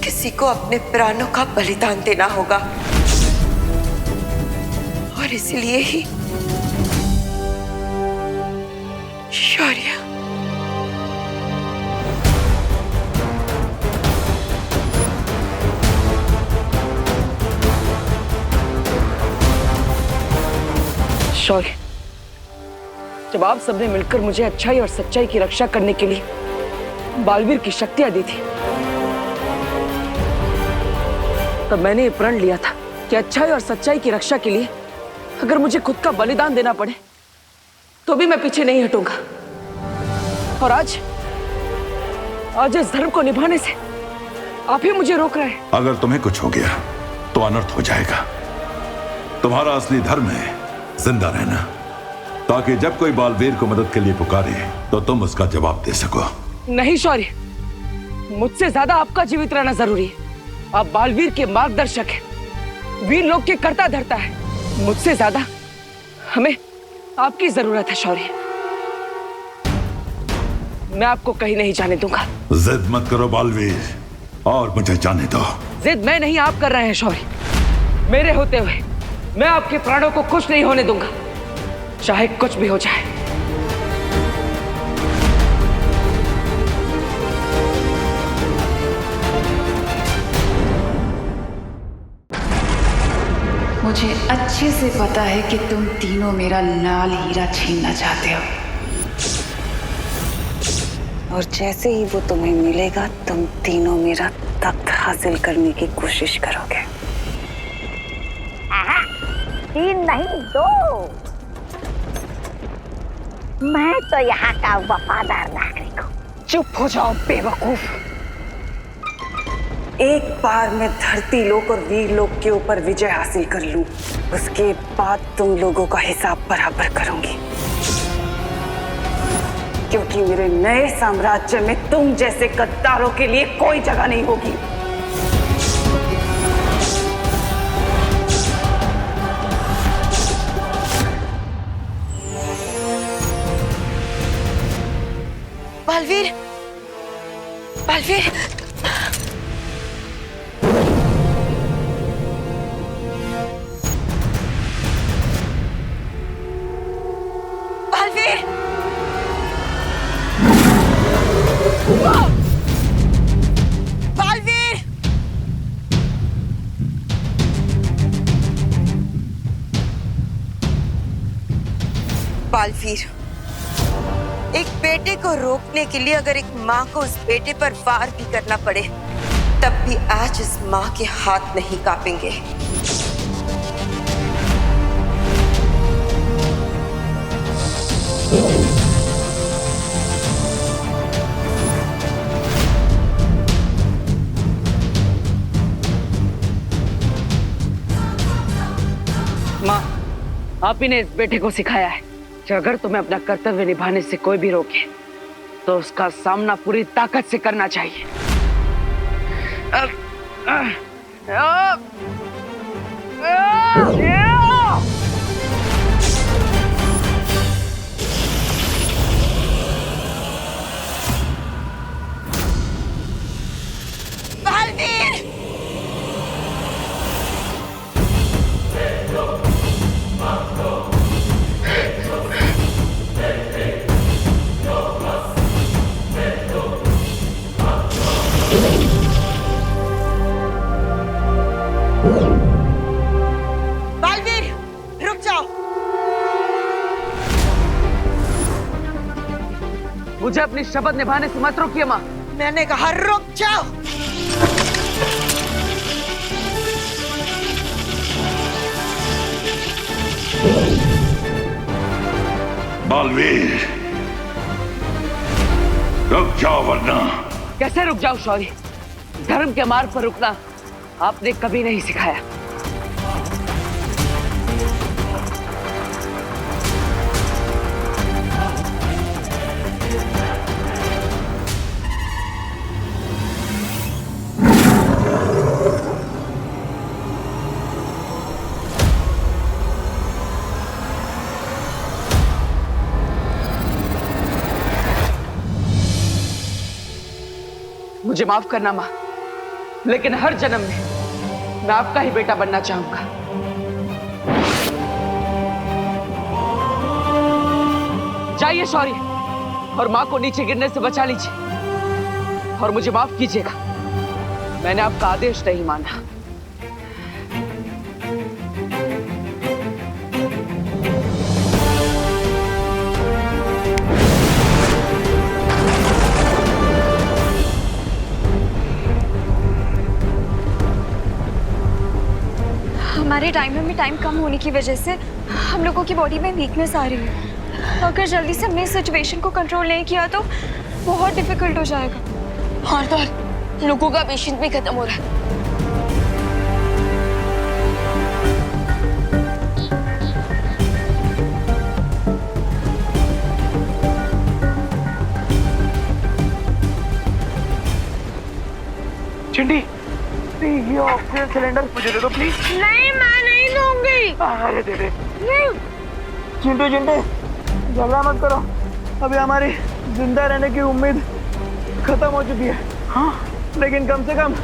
किसी को अपने प्राणों का बलिदान देना होगा। और इसलिए ही शौर्य। शौर्य, जब आप सबने मिलकर मुझे अच्छाई और सच्चाई की रक्षा करने के लिए बालवीर की शक्तियां दी थी, तब मैंने ये प्रण लिया था कि अच्छाई और सच्चाई की रक्षा के लिए अगर मुझे खुद का बलिदान देना पड़े तो भी मैं पीछे नहीं हटूंगा। और आज इस धर्म को निभाने से आप ही मुझे रोक रहे हैं। अगर तुम्हें कुछ हो गया तो अनर्थ हो जाएगा। तुम्हारा असली धर्म है जिंदा रहना, ताकि जब कोई बालवीर को मदद के लिए पुकारे तो तुम उसका जवाब दे सको। नहीं शौर्य, मुझसे ज्यादा आपका जीवित रहना जरूरी है। आप बालवीर के मार्गदर्शक हैं, वीर लोग के कर्ता धर्ता है। मुझसे ज्यादा हमें आपकी जरूरत है शौर्य। मैं आपको कहीं नहीं जाने दूंगा। जिद मत करो बालवीर, और मुझे जाने दो। जिद मैं नहीं, आप कर रहे हैं शौर्य। मेरे होते हुए मैं आपके प्राणों को खुश नहीं होने दूंगा, चाहे कुछ भी हो जाए। मुझे अच्छे से पता है कि तुम तीनों मेरा लाल हीरा छीनना चाहते हो। और जैसे ही वो तुम्हें मिलेगा, तुम तीनों मेरा तख्त हासिल करने की कोशिश करोगे। 3 नहीं 2। मैं तो यहाँ का वफादार नागरिक हूँ। चुप हो जाओ बेवकूफ। एक बार मैं धरती लोक और वीर लोक के ऊपर विजय हासिल कर लूं, उसके बाद तुम लोगों का हिसाब बराबर करूंगी, क्योंकि मेरे नए साम्राज्य में तुम जैसे गद्दारों के लिए कोई जगह नहीं होगी। बालवीर, बालवीर, बालवीर, बालवीर, बालवीर, एक बेटे को रोकने के लिए अगर एक माँ को उस बेटे पर वार भी करना पड़े, तब भी आज इस माँ के हाथ नहीं कांपेंगे। माँ, आप ही ने इस बेटे को सिखाया है कि अगर तुम्हें अपना कर्तव्य निभाने से कोई भी रोके तो उसका सामना पूरी ताकत से करना चाहिए। बालवीर! बालवीर, रुक जाओ। मुझे अपनी शपथ निभाने से मत रोकिए माँ। मैंने कहा रुक जाओ। बालवीर, रुक जाओ वरना। कैसे रुक जाओ शौर्य? धर्म के मार्ग पर रुकना आपने कभी नहीं सिखाया। मुझे माफ करना माँ, लेकिन हर जन्म में मैं आपका ही बेटा बनना चाहूंगा। जाइए शौर्य और माँ को नीचे गिरने से बचा लीजिए और मुझे माफ कीजिएगा, मैंने आपका आदेश नहीं माना। हमारे टाइमर में टाइम कम होने की वजह से हम लोगों की बॉडी में वीकनेस आ रही है। अगर जल्दी से हमने सिचुएशन को कंट्रोल नहीं किया तो बहुत डिफिकल्ट हो जाएगा। और तो लोगों का पेशेंस भी खत्म हो रहा है। चिंटी, ये ऑक्सीजन सिलेंडर मुझे दे दो प्लीज। नहीं, मैं नहीं दूंगी। अरे दे दे। नहीं। चिंटू चिंटे, झगड़ा मत करो। अभी हमारी जिंदा रहने की उम्मीद खत्म हो चुकी है। हाँ, लेकिन कम से कम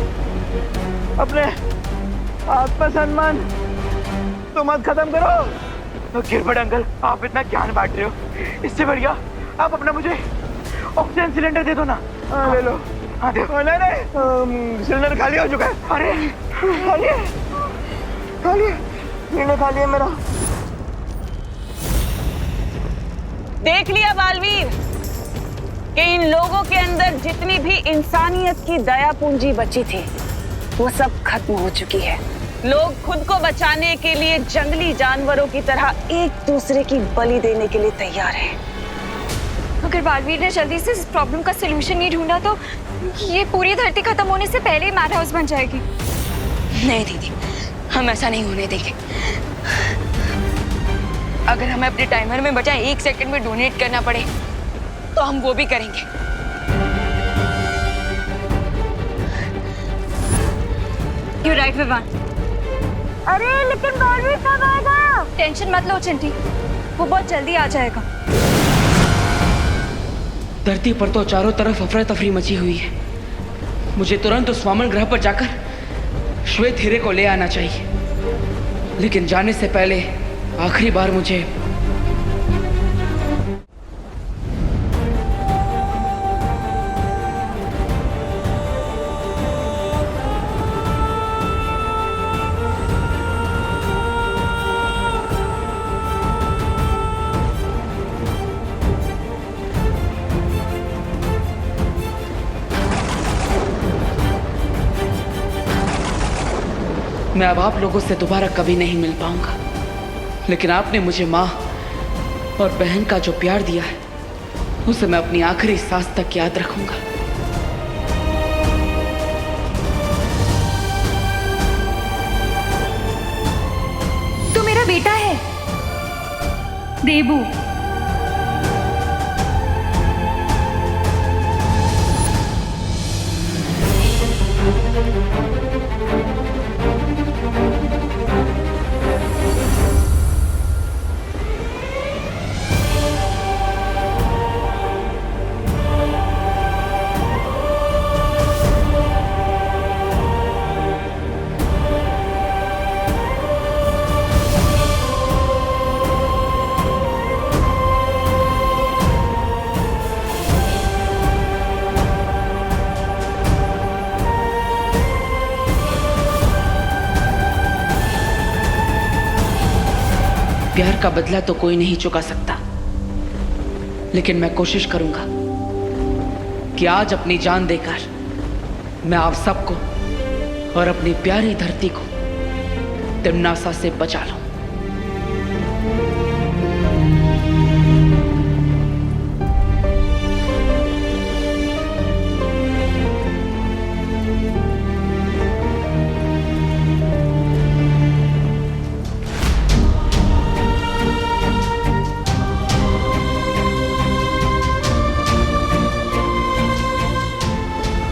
अपने आत्मसम्मान तो मत खत्म करो। तो गिरबट अंकल, आप इतना ज्ञान बांट रहे हो, इससे बढ़िया आप अपना मुझे ऑक्सीजन सिलेंडर दे दो ना। ले लो। हाँ देखो। नहीं नहीं, सिलेंडर खाली हो चुका है। अरे खाली है, खाली है, सिलेंडर खाली है मेरा। देख लिया बालवीर कि इन लोगों के अंदर जितनी भी इंसानियत की दया पूंजी बची थी वो सब खत्म हो चुकी है। लोग खुद को बचाने के लिए जंगली जानवरों की तरह एक दूसरे की बलि देने के लिए तैयार हैं। अगर बालवीर ने जल्दी से इस प्रॉब्लम का सलूशन नहीं ढूंढा तो ये पूरी धरती खत्म होने से पहले ही मैड हाउस बन जाएगी। नहीं दीदी, हम ऐसा नहीं होने देंगे। अगर हमें अपने टाइमर में बचा 1 सेकंड में डोनेट करना पड़े तो हम वो भी करेंगे। You're right, Vivaan. अरे लेकिन बालवीर कब आएगा? टेंशन मत लो चिंटी, वो बहुत जल्दी आ जाएगा। धरती पर तो चारों तरफ अफरा तफरी मची हुई है। मुझे तुरंत उस वामन ग्रह पर जाकर श्वेत हीरे को ले आना चाहिए, लेकिन जाने से पहले आखिरी बार मुझे मैं अब आप लोगों से दोबारा कभी नहीं मिल पाऊंगा, लेकिन आपने मुझे माँ और बहन का जो प्यार दिया है उसे मैं अपनी आखिरी सांस तक याद रखूंगा। तो मेरा बेटा है, देबू। प्यार का बदला तो कोई नहीं चुका सकता, लेकिन मैं कोशिश करूंगा कि आज अपनी जान देकर मैं आप सबको और अपनी प्यारी धरती को तिम्नासा से बचा लूं।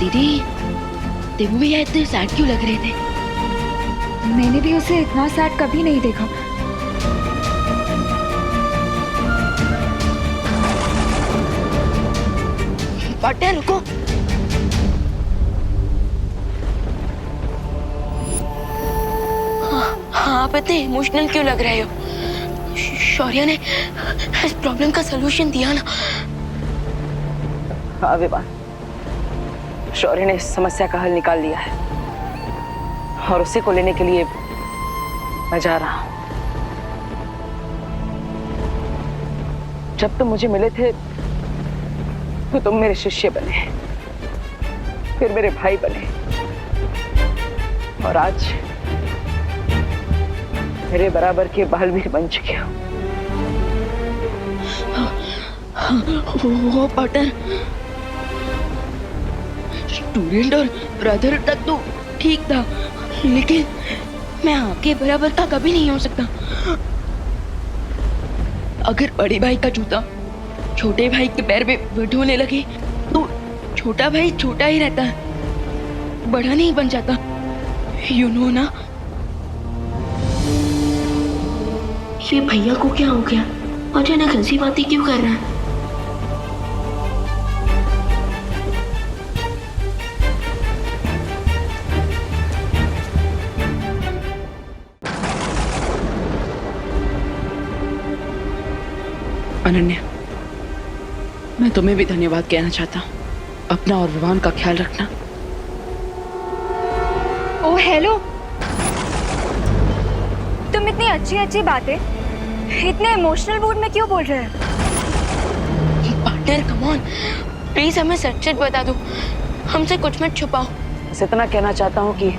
दीदी, देबू भैया इतने सैड क्यों लग रहे थे? मैंने भी उसे इतना सैड कभी नहीं देखा। पार्टनर रुको। हाँ, आप इतने इमोशनल क्यों लग रहे हो? शौर्य ने इस प्रॉब्लम का सलूशन दिया ना। हाँ विवान, शौर्य ने इस समस्या का हल निकाल लिया है और उसी को लेने के लिए मैं जा रहा हूं। जब तुम मुझे मिले थे तो तुम मेरे शिष्य बने, फिर मेरे भाई बने, और आज मेरे बराबर के बालवीर बन चुके हो। वो पार्टनर, स्टूडेंट और ब्रदर तक तो ठीक था, लेकिन मैं आपके बराबर का कभी नहीं हो सकता। अगर बड़े भाई का जूता छोटे भाई के पैर में ढोने लगे तो छोटा भाई छोटा ही रहता है, बड़ा नहीं बन जाता। यू नो ना। ये भैया को क्या हो गया? अचानक ऐसी बातें क्यों कर रहा है? अनन्या, मैं तुम्हें भी धन्यवाद कहना चाहता हूँ। अपना और विवान का ख्याल रखना। ओ हेलो, तुम इतनी अच्छी अच्छी बातें इतने इमोशनल मूड में क्यों बोल रहे हो? पार्टनर कम ऑन, प्लीज हमें सच सच बता दो, हमसे कुछ मत छुपाओ। बस इतना कहना चाहता हूँ कि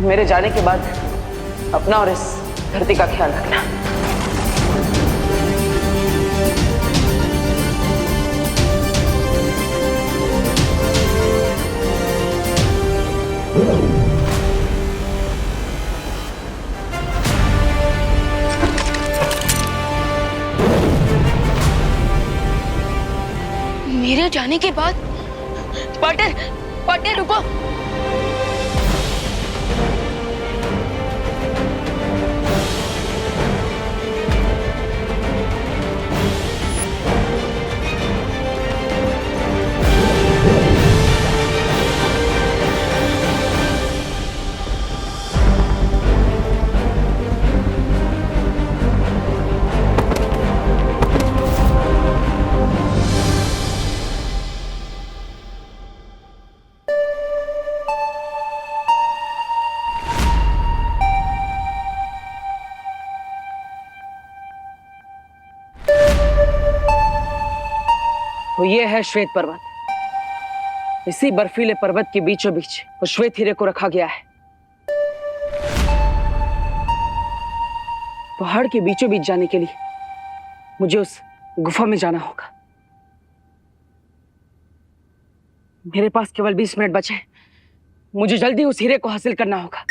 मेरे जाने के बाद अपना और इस धरती का ख्याल रखना। मेरे जाने के बाद पार्टनर रुको। तो ये है श्वेत पर्वत। इसी बर्फीले पर्वत के बीचों बीच उस श्वेत हीरे को रखा गया है। पहाड़ के बीचों बीच जाने के लिए मुझे उस गुफा में जाना होगा। मेरे पास केवल 20 मिनट बचे हैं। मुझे जल्दी उस हीरे को हासिल करना होगा।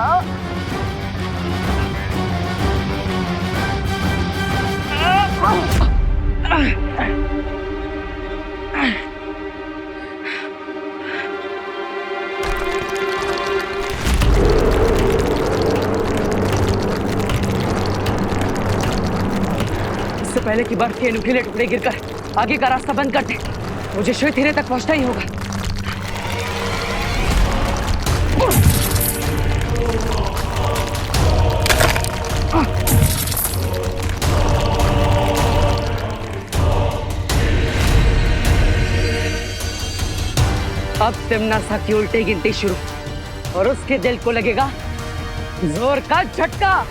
इससे पहले कि बर्फ के नुकीले टुकड़े गिरकर आगे का रास्ता बंद कर दे, मुझे श्वेत हीरे तक पहुंचना ही होगा। अब तिम्नासा की उल्टी गिनती शुरू और उसके दिल को लगेगा जोर का झटका।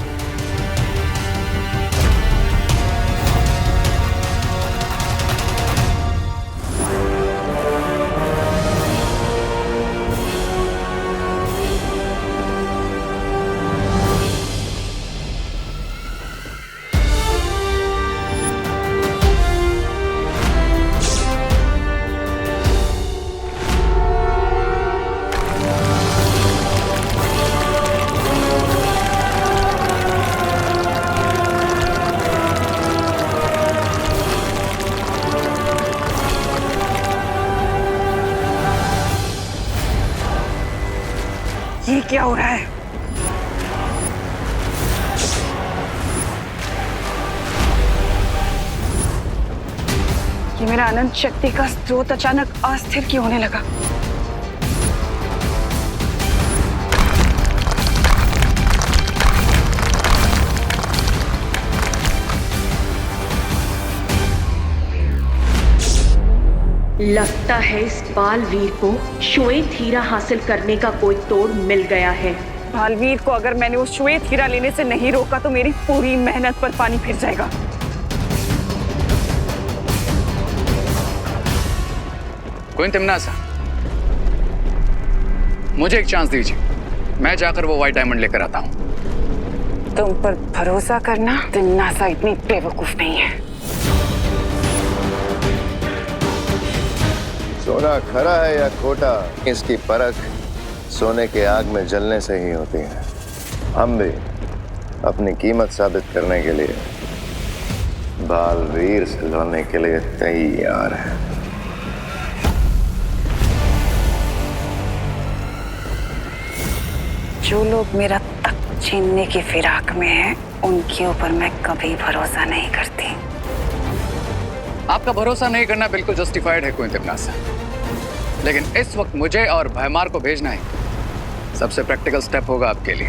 ये क्या हो रहा है? ये मेरा अनंत शक्ति का स्रोत अचानक अस्थिर क्यों होने लगा? लगता है इस बालवीर को श्वेत हीरा हासिल करने का कोई तोड़ मिल गया है। बालवीर को अगर मैंने वो श्वेत हीरा लेने से नहीं रोका तो मेरी पूरी मेहनत पर पानी फिर जाएगा। क्वीन तिम्नासा, मुझे एक चांस दीजिए, मैं जाकर वो व्हाइट डायमंड लेकर आता हूं। तुम पर भरोसा करना तिम्नासा इतनी बेवकूफ नहीं है। सोना खरा है या खोटा, इसकी परख सोने के आग में जलने से ही होती है। हम भी अपनी कीमत साबित करने के लिए बालवीर से लड़ने के लिए तैयार हैं। जो लोग मेरा तख्त छीनने की फिराक में हैं, उनके ऊपर मैं कभी भरोसा नहीं करती। आपका भरोसा नहीं करना बिल्कुल जस्टिफाइड है क्वीन तिम्नासा, लेकिन इस वक्त मुझे और भयमार को भेजना ही सबसे प्रैक्टिकल स्टेप होगा आपके लिए।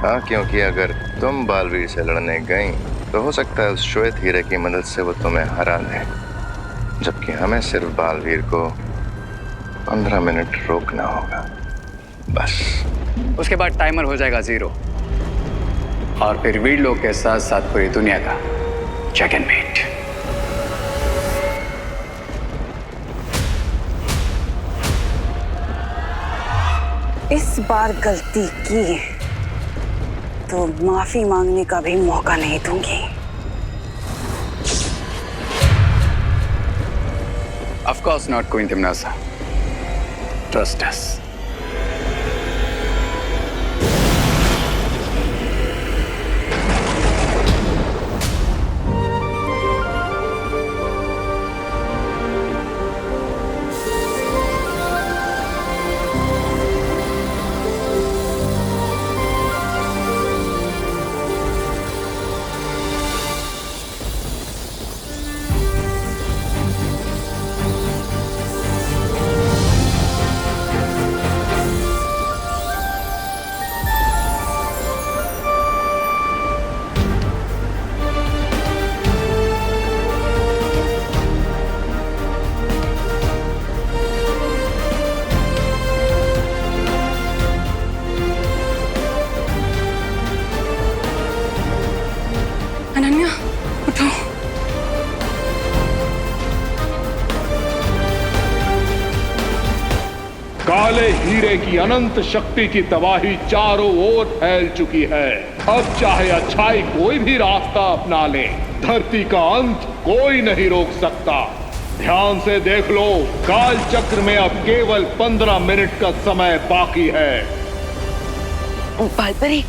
हाँ, क्योंकि अगर तुम बालवीर से लड़ने गई तो हो सकता है उस श्वेत हीरे की मदद से वो तुम्हें हरा दे, जबकि हमें सिर्फ बालवीर को 15 मिनट रोकना होगा, बस। उसके बाद टाइमर हो जाएगा 0 और फिर वीर लोग के साथ साथ पूरी दुनिया का चेक एंड मेट। इस बार गलती की तो माफी मांगने का भी मौका नहीं दूंगी। Of course not, Queen Timnasa. Trust us. Ananya, उठो। काले हीरे की अनंत शक्ति की तबाही चारों ओर फैल चुकी है। अब चाहे अच्छाई कोई भी रास्ता अपना ले, धरती का अंत कोई नहीं रोक सकता। ध्यान से देख लो, काल चक्र में अब केवल 15 मिनट का समय बाकी है। बालपरी,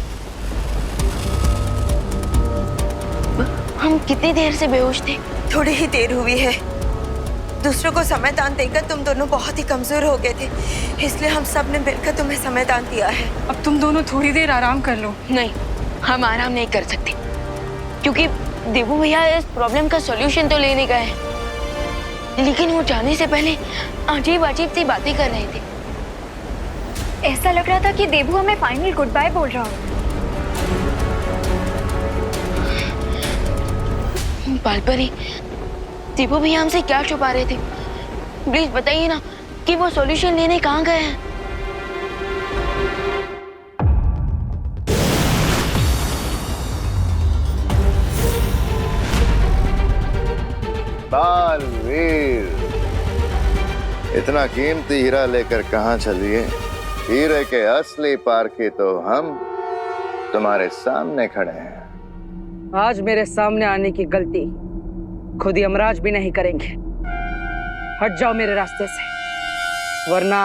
हम कितनी देर से बेहोश थे? थोड़ी ही देर हुई है। दूसरों को समय दान देकर तुम दोनों बहुत ही कमजोर हो गए थे, इसलिए हम सब ने मिलकर तुम्हें समय दान दिया है। अब तुम दोनों थोड़ी देर आराम कर लो। नहीं, हम आराम नहीं कर सकते, क्योंकि देवू भैया इस प्रॉब्लम का सॉल्यूशन तो लेने गए हैं, लेकिन वो जाने से पहले अजीब अजीब सी बातें कर रहे थे। ऐसा लग रहा था कि देवू हमें फाइनल गुड बाय बोल रहा हो। बालपरी, देवू भैया हमसे क्या छुपा रहे थे? प्लीज बताइए ना कि वो सॉल्यूशन लेने कहाँ गए हैं। बालवीर, इतना कीमती हीरा लेकर कहाँ चलिए? हीरे के असली पारखी तो हम तुम्हारे सामने खड़े हैं। आज मेरे सामने आने की गलती खुद यमराज भी नहीं करेंगे। हट जाओ मेरे रास्ते से, वरना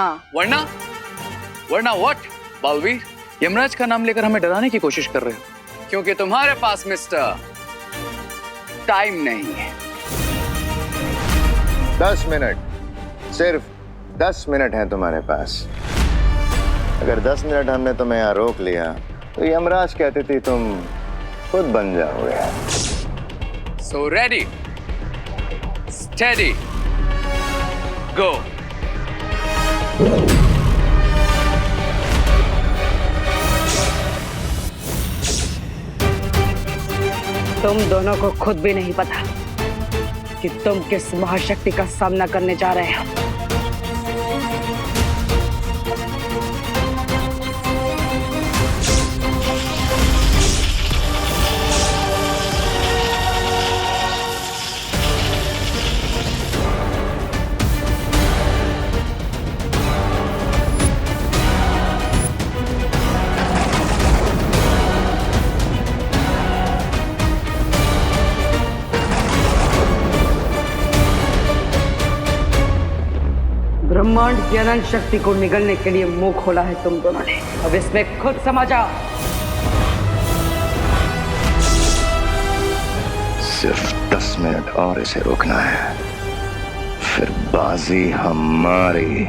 व्हाट? बालवीर, यमराज का नाम लेकर हमें डराने की कोशिश कर रहे हो, क्योंकि तुम्हारे पास मिस्टर टाइम नहीं है। 10 मिनट, सिर्फ 10 मिनट है तुम्हारे पास। अगर 10 मिनट हमने तुम्हें यहाँ रोक लिया तो यमराज कहती थी तुम खुद बन जाओगे। So ready, steady, go. तुम दोनों को खुद भी नहीं पता कि तुम किस महाशक्ति का सामना करने जा रहे हो। ब्रह्मांड की अनंत शक्ति को निगलने के लिए मुंह खोला है तुम दोनों ने। अब इसमें खुद समझ आओ। सिर्फ 10 मिनट और इसे रोकना है, फिर बाजी हमारी।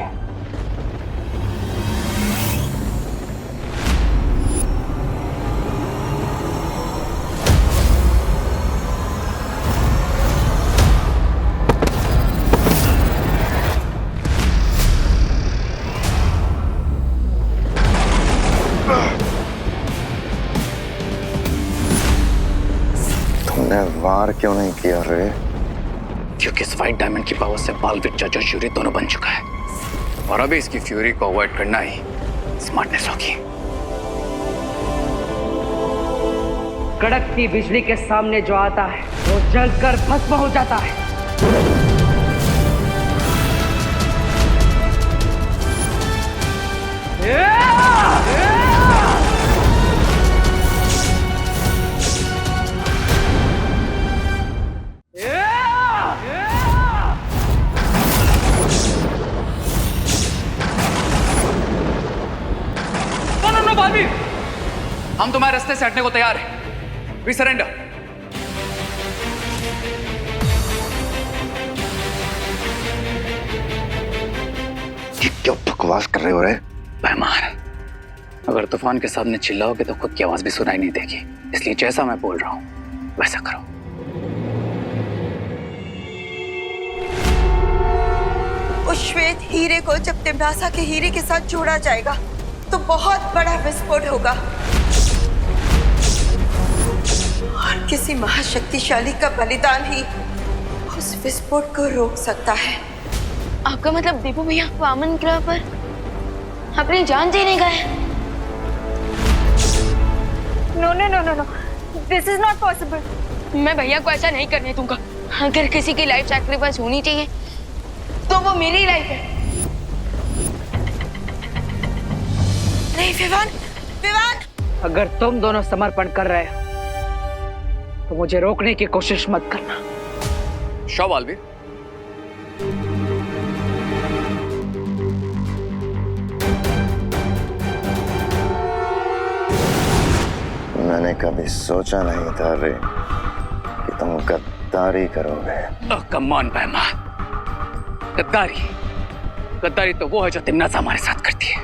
वार क्यों नहीं किया रे? क्योंकि इस व्हाइट डायमंड की पावर से बालवीर जज और ज्यूरी दोनों बन चुका है, और अभी इसकी फ्यूरी को अवॉइड करना ही स्मार्टनेस होगी। कड़कती बिजली के सामने जो आता है वो जलकर भस्म हो जाता है। हम तुम्हारे रास्ते से हटने को तैयार हैं। We surrender. ये क्या बकवास कर रहे हो रे? मेहमान, अगर तूफान के सामने चिल्लाओगे तो खुद की आवाज भी सुनाई नहीं देगी, इसलिए जैसा मैं बोल रहा हूं वैसा करो। उस श्वेत हीरे को जब तिम्नासा के हीरे के साथ जोड़ा जाएगा तो बहुत बड़ा विस्फोट होगा, और किसी महाशक्तिशाली का बलिदान ही उस विस्फोट को रोक सकता है। आपका मतलब देवू भैया वामन ग्रह पर अपनी जान देने गए? No no no no no, this is not possible. मैं भैया को ऐसा नहीं करने दूंगा। अगर किसी की लाइफ सैक्रिफाइस होनी चाहिए तो वो मेरी लाइफ है। नहीं विवान, विवान! अगर तुम दोनों समर्पण कर रहे हो तो मुझे रोकने की कोशिश मत करना। शो बालवीर, मैंने कभी सोचा नहीं था रे कि तुम गद्दारी करोगे। कम ऑन बहमान, गद्दारी गद्दारी तो वो है जो तिमनासा हमारे साथ करती है।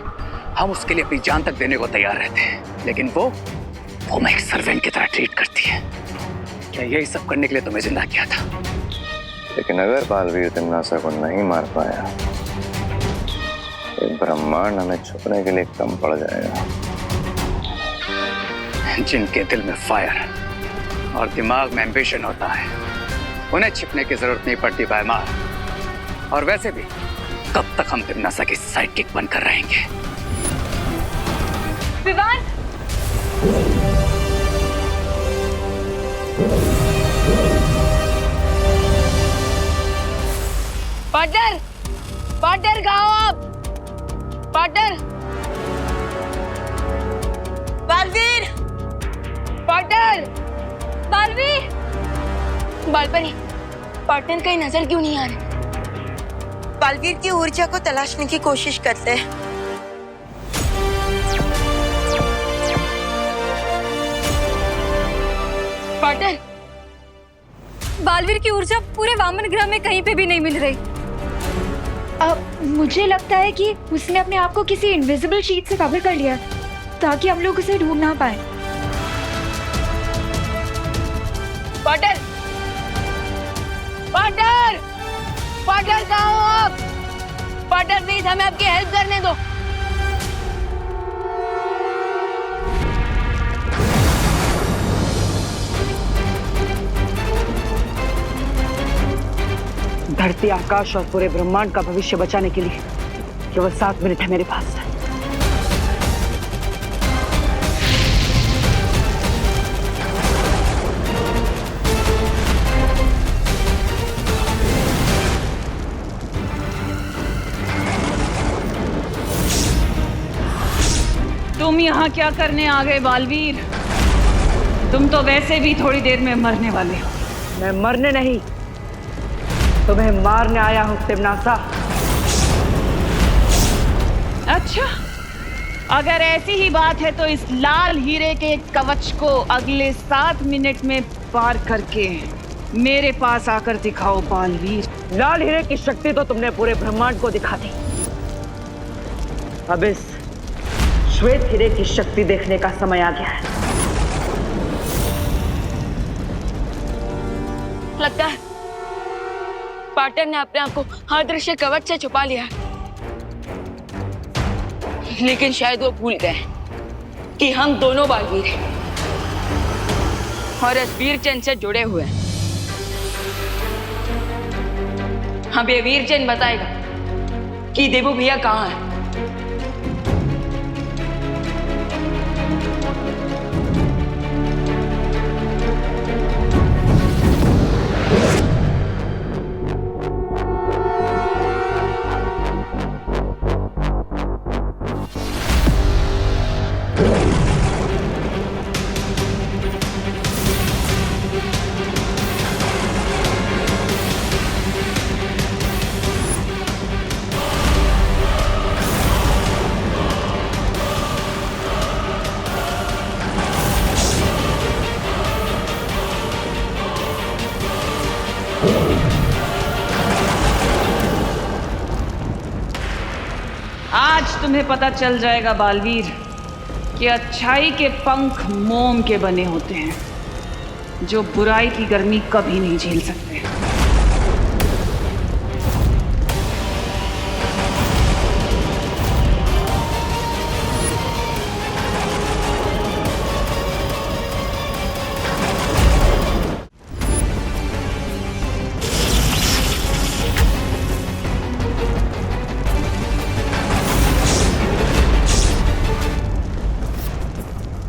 हम उसके लिए अपनी जान तक देने को तैयार रहते हैं, लेकिन वो मैं एक सर्वेंट की तरह ट्रीट करती है। क्या यही सब करने के लिए तुम्हें जिंदा किया था? लेकिन अगर बालवीर तिमनासा को नहीं मार पाया, एक ब्रह्मांड हमें छुपने के लिए कम पड़ जाएगा। जिनके दिल में फायर और दिमाग में एम्बिशन होता है, उन्हें छिपने की जरूरत नहीं पड़ती बहमान। और वैसे भी कब तक हम तिमनासा की साइड किक बनकर रहेंगे? विवान! पार्टनर, पार्टनर कहाँ हो आप? Partner, Baalveer! Partner, Baalveer! Baalpari, partner कहीं नजर क्यों नहीं आ रहे? बालवीर की ऊर्जा को तलाशने की कोशिश करते हैं। पार्टनर, बालवीर की ऊर्जा पूरे वामन ग्रह में कहीं पे भी नहीं मिल रही। मुझे लगता है कि उसने अपने आप को किसी इनविजिबल शीट से कवर कर लिया ताकि हम लोग उसे ढूंढ ना पाए। पार्टनर, पार्टनर, पार्टनर कहाँ हो आप? पार्टनर प्लीज हमें आपकी हेल्प करने दो। धरती, आकाश और पूरे ब्रह्मांड का भविष्य बचाने के लिए केवल 7 मिनट है मेरे पास। तुम यहाँ क्या करने आ गए बालवीर? तुम तो वैसे भी थोड़ी देर में मरने वाले हो। मैं मरने नहीं, तुम्हें मारने आया हूं तिमनासा। अच्छा, अगर ऐसी ही बात है तो इस लाल हीरे के कवच को अगले 7 मिनट में पार करके मेरे पास आकर दिखाओ बालवीर। लाल हीरे की शक्ति तो तुमने पूरे ब्रह्मांड को दिखा दी। अब इस श्वेत हीरे की शक्ति देखने का समय आ गया है। लगता है पार्टनर ने अपने आप को अदृश्य कवच से छुपा लिया, लेकिन शायद वो भूल गए कि हम दोनों बालवीर हैं और इस वीर चंद से जुड़े हुए हैं। हमें ये वीर चंद बताएगा कि देवू भैया कहाँ है। आज तुम्हें पता चल जाएगा बालवीर कि अच्छाई के पंख मोम के बने होते हैं जो बुराई की गर्मी कभी नहीं झेल सकते।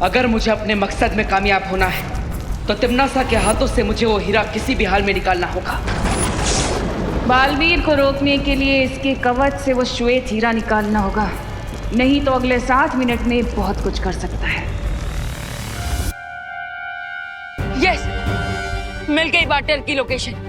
अगर मुझे अपने मकसद में कामयाब होना है तो तिमनासा के हाथों से मुझे वो हीरा किसी भी हाल में निकालना होगा। बालवीर को रोकने के लिए इसके कवच से वो श्वेत हीरा निकालना होगा, नहीं तो अगले 7 मिनट में बहुत कुछ कर सकता है। यस, मिल गई पार्टनर की लोकेशन।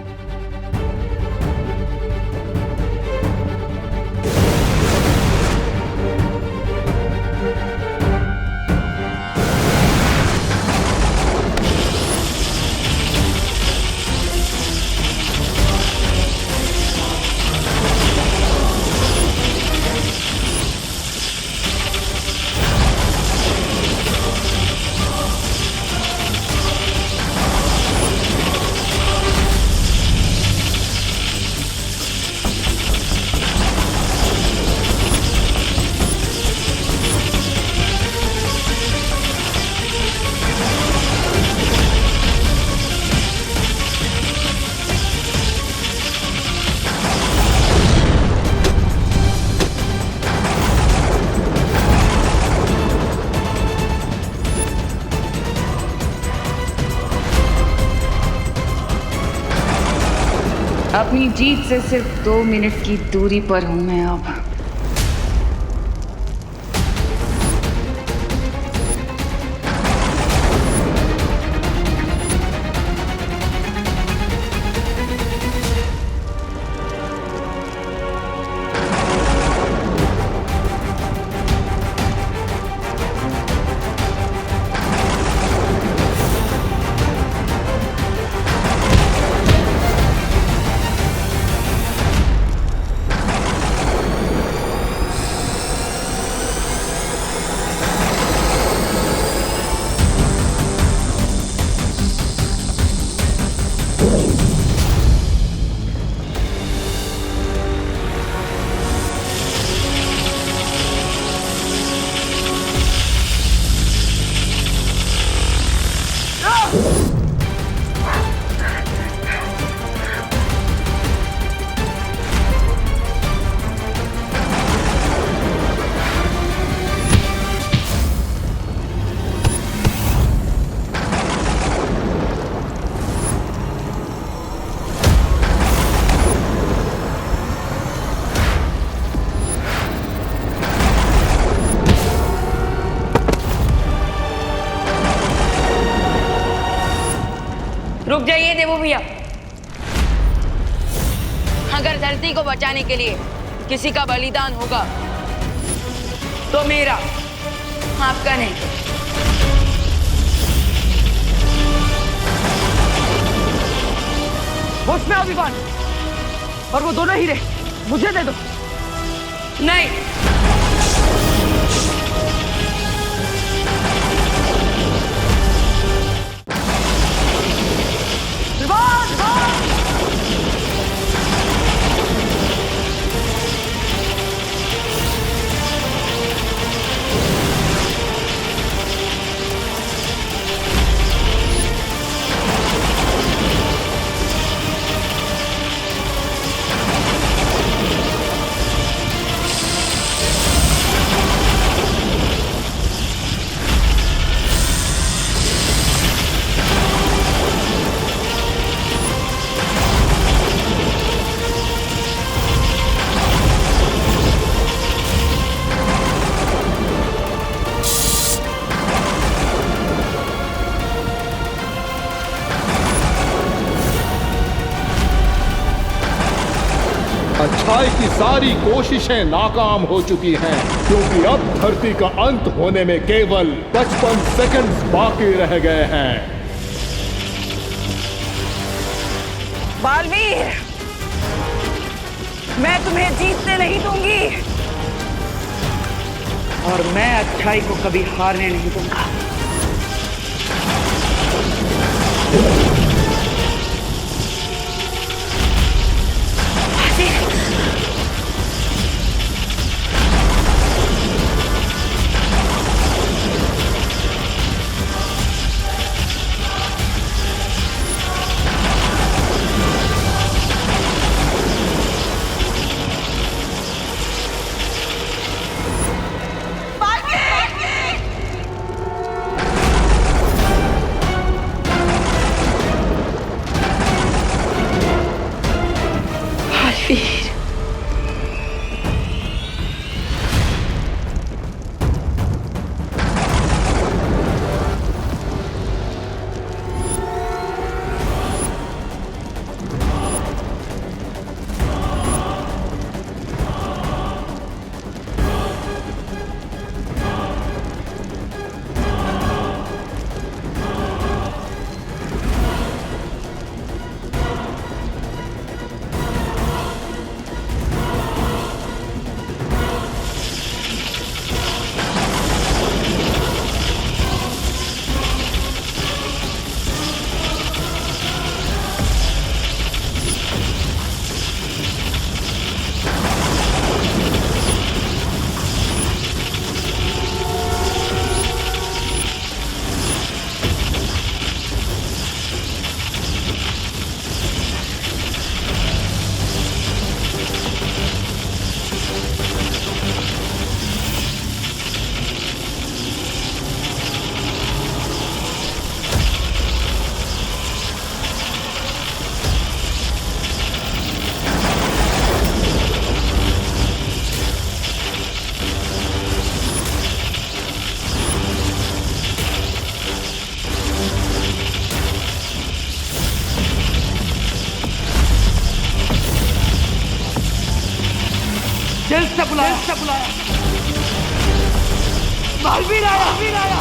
अपनी जीत से सिर्फ 2 मिनट की दूरी पर हूं मैं अब। रुक जाइए देवू भैया। अगर धरती को बचाने के लिए किसी का बलिदान होगा तो मेरा, आपका नहीं। होश में अभिमान और वो दोनों हीरे मुझे दे दो। नहीं, अच्छाई की सारी कोशिशें नाकाम हो चुकी हैं, क्योंकि अब धरती का अंत होने में केवल 55 सेकंड्स बाकी रह गए हैं। बालवीर, मैं तुम्हें जीतने नहीं दूंगी और मैं अच्छाई को कभी हारने नहीं दूंगा। बालवीर आया।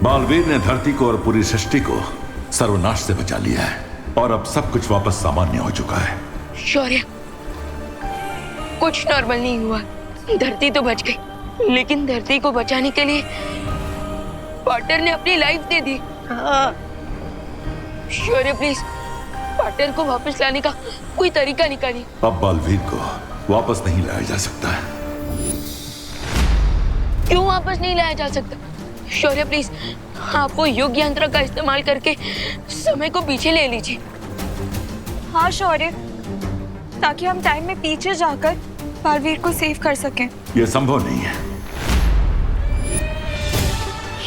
बालवीर ने धरती को और पूरी सृष्टि को सर्वनाश से बचा लिया है और अब सब कुछ वापस सामान्य हो चुका है। शौर्य, कुछ नॉर्मल नहीं हुआ। धरती तो बच गई, लेकिन धरती को बचाने के लिए पार्टनर ने अपनी life they the. Shaurya please, partner को वापस लाने का कोई तरीका निकालिए। अब बालवीर को वापस नहीं लाया जा सकता। क्यों वापस नहीं लाया जा सकता? शौर्य प्लीज, आप वो युग यंत्र का इस्तेमाल करके समय को पीछे ले लीजिए। हाँ शौर्य, ताकि हम टाइम में पीछे जाकर बालवीर को सेव कर सकें। यह संभव नहीं है।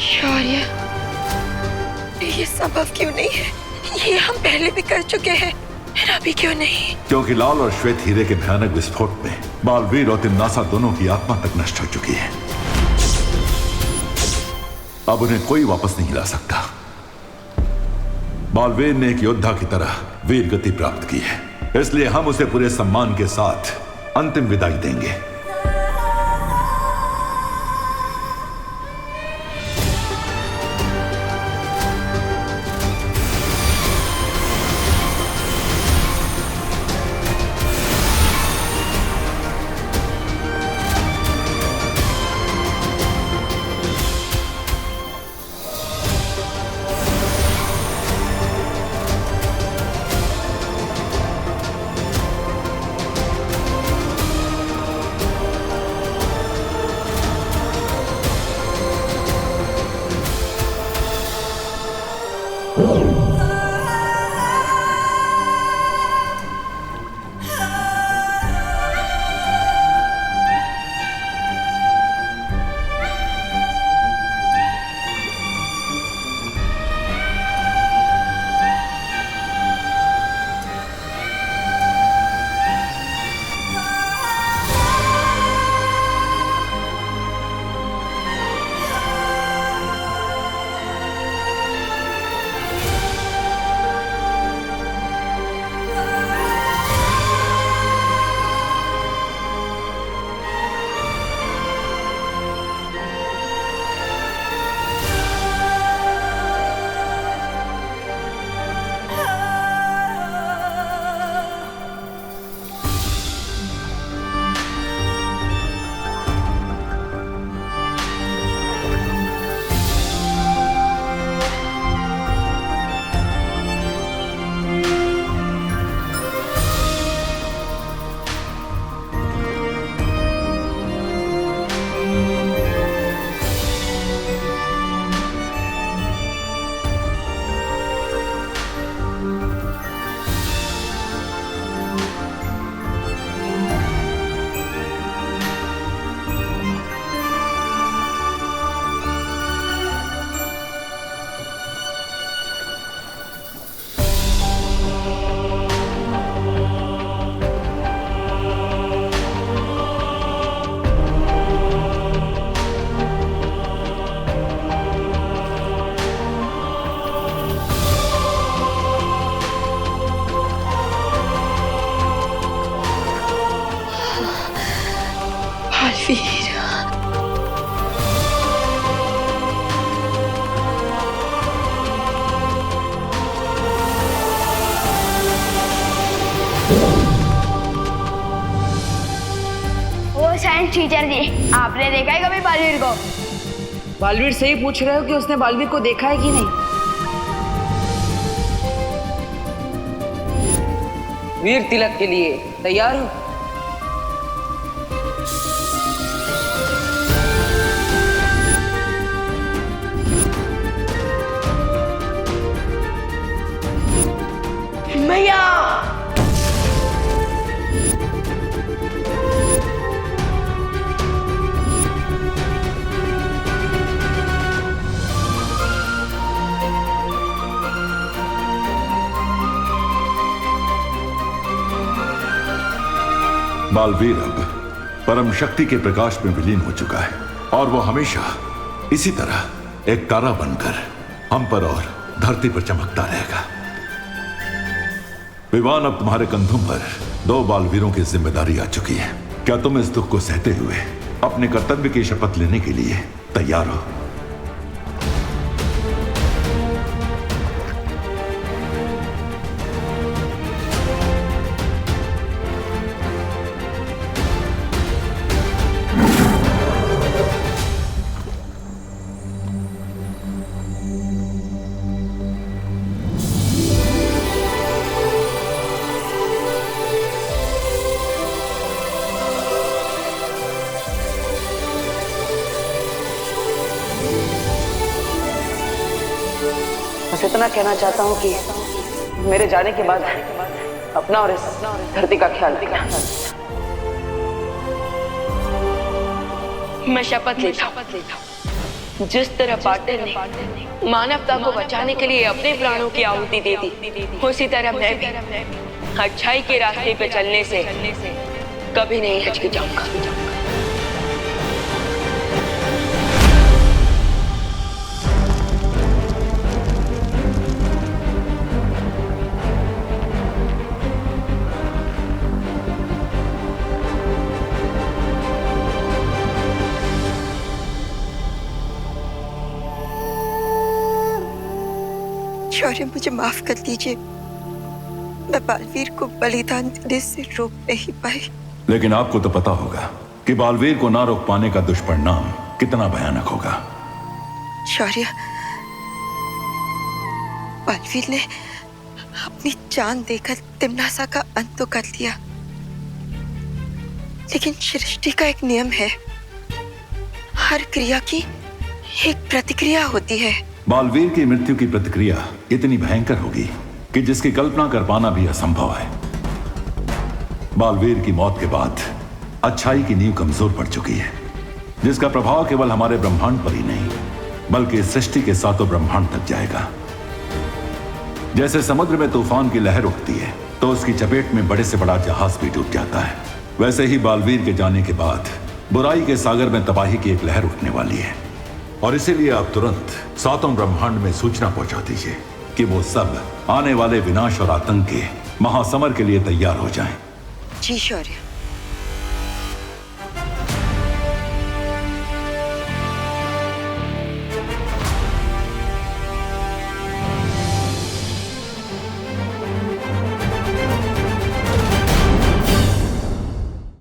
शौर्य, ये संभव क्यों नहीं है? ये हम पहले भी कर चुके हैं, फिर अभी क्यों नहीं? क्योंकि लाल और श्वेत हीरे के भयानक विस्फोट में बालवीर और तिम्नासा दोनों की आत्मा तक नष्ट हो चुकी है। अब उन्हें कोई वापस नहीं ला सकता। बालवीर ने एक योद्धा की तरह वीर गति प्राप्त की है, इसलिए हम उसे पूरे सम्मान के साथ अंतिम विदाई देंगे। टीचर जी, आपने देखा है कभी बालवीर को? बालवीर से ही पूछ रहे हो कि उसने बालवीर को देखा है कि नहीं? वीर तिलक के लिए तैयार हो? भैया बालवीर अब परम शक्ति के प्रकाश में विलीन हो चुका है और वो हमेशा इसी तरह एक तारा बनकर हम पर और धरती पर चमकता रहेगा। विवान, अब तुम्हारे कंधों पर 2 बालवीरों की जिम्मेदारी आ चुकी है। क्या तुम इस दुख को सहते हुए अपने कर्तव्य की शपथ लेने के लिए तैयार हो? बस इतना कहना चाहता हूँ कि मेरे जाने के बाद अपना और इस धरती का ख्याल रखना। मैं शपथ लेता हूँ, जिस तरह पाटिल ने मानवता को बचाने के लिए अपने प्राणों की आहुति दे दी, उसी तरह मैं भी अच्छाई के रास्ते पे चलने से कभी नहीं हिचकिचाऊंगा। शौर्य, मुझे माफ कर दीजिए, मैं बालवीर को बलिदान देने से रोक नहीं पाई। लेकिन आपको तो पता होगा कि बालवीर को ना रोक पाने का दुष्परिणाम कितना भयानक होगा। शौर्य, बालवीर ने अपनी जान देकर तिम्नासा का अंत तो कर लिया, लेकिन सृष्टि का एक नियम है, हर क्रिया की एक प्रतिक्रिया होती है। बालवीर की मृत्यु की प्रतिक्रिया इतनी भयंकर होगी कि जिसकी कल्पना कर पाना भी असंभव है। बालवीर की मौत के बाद अच्छाई की नींव कमजोर पड़ चुकी है, जिसका प्रभाव केवल हमारे ब्रह्मांड पर ही नहीं बल्कि सृष्टि के 7 ब्रह्मांड तक जाएगा। जैसे समुद्र में तूफान की लहर उठती है तो उसकी चपेट में बड़े से बड़ा जहाज भी डूब जाता है, वैसे ही बालवीर के जाने के बाद बुराई के सागर में तबाही की एक लहर उठने वाली है। और इसीलिए आप तुरंत 7 ब्रह्मांड में सूचना पहुंचा दीजिए कि वो सब आने वाले विनाश और आतंक के महासमर के लिए तैयार हो जाएं। जी शौर्य।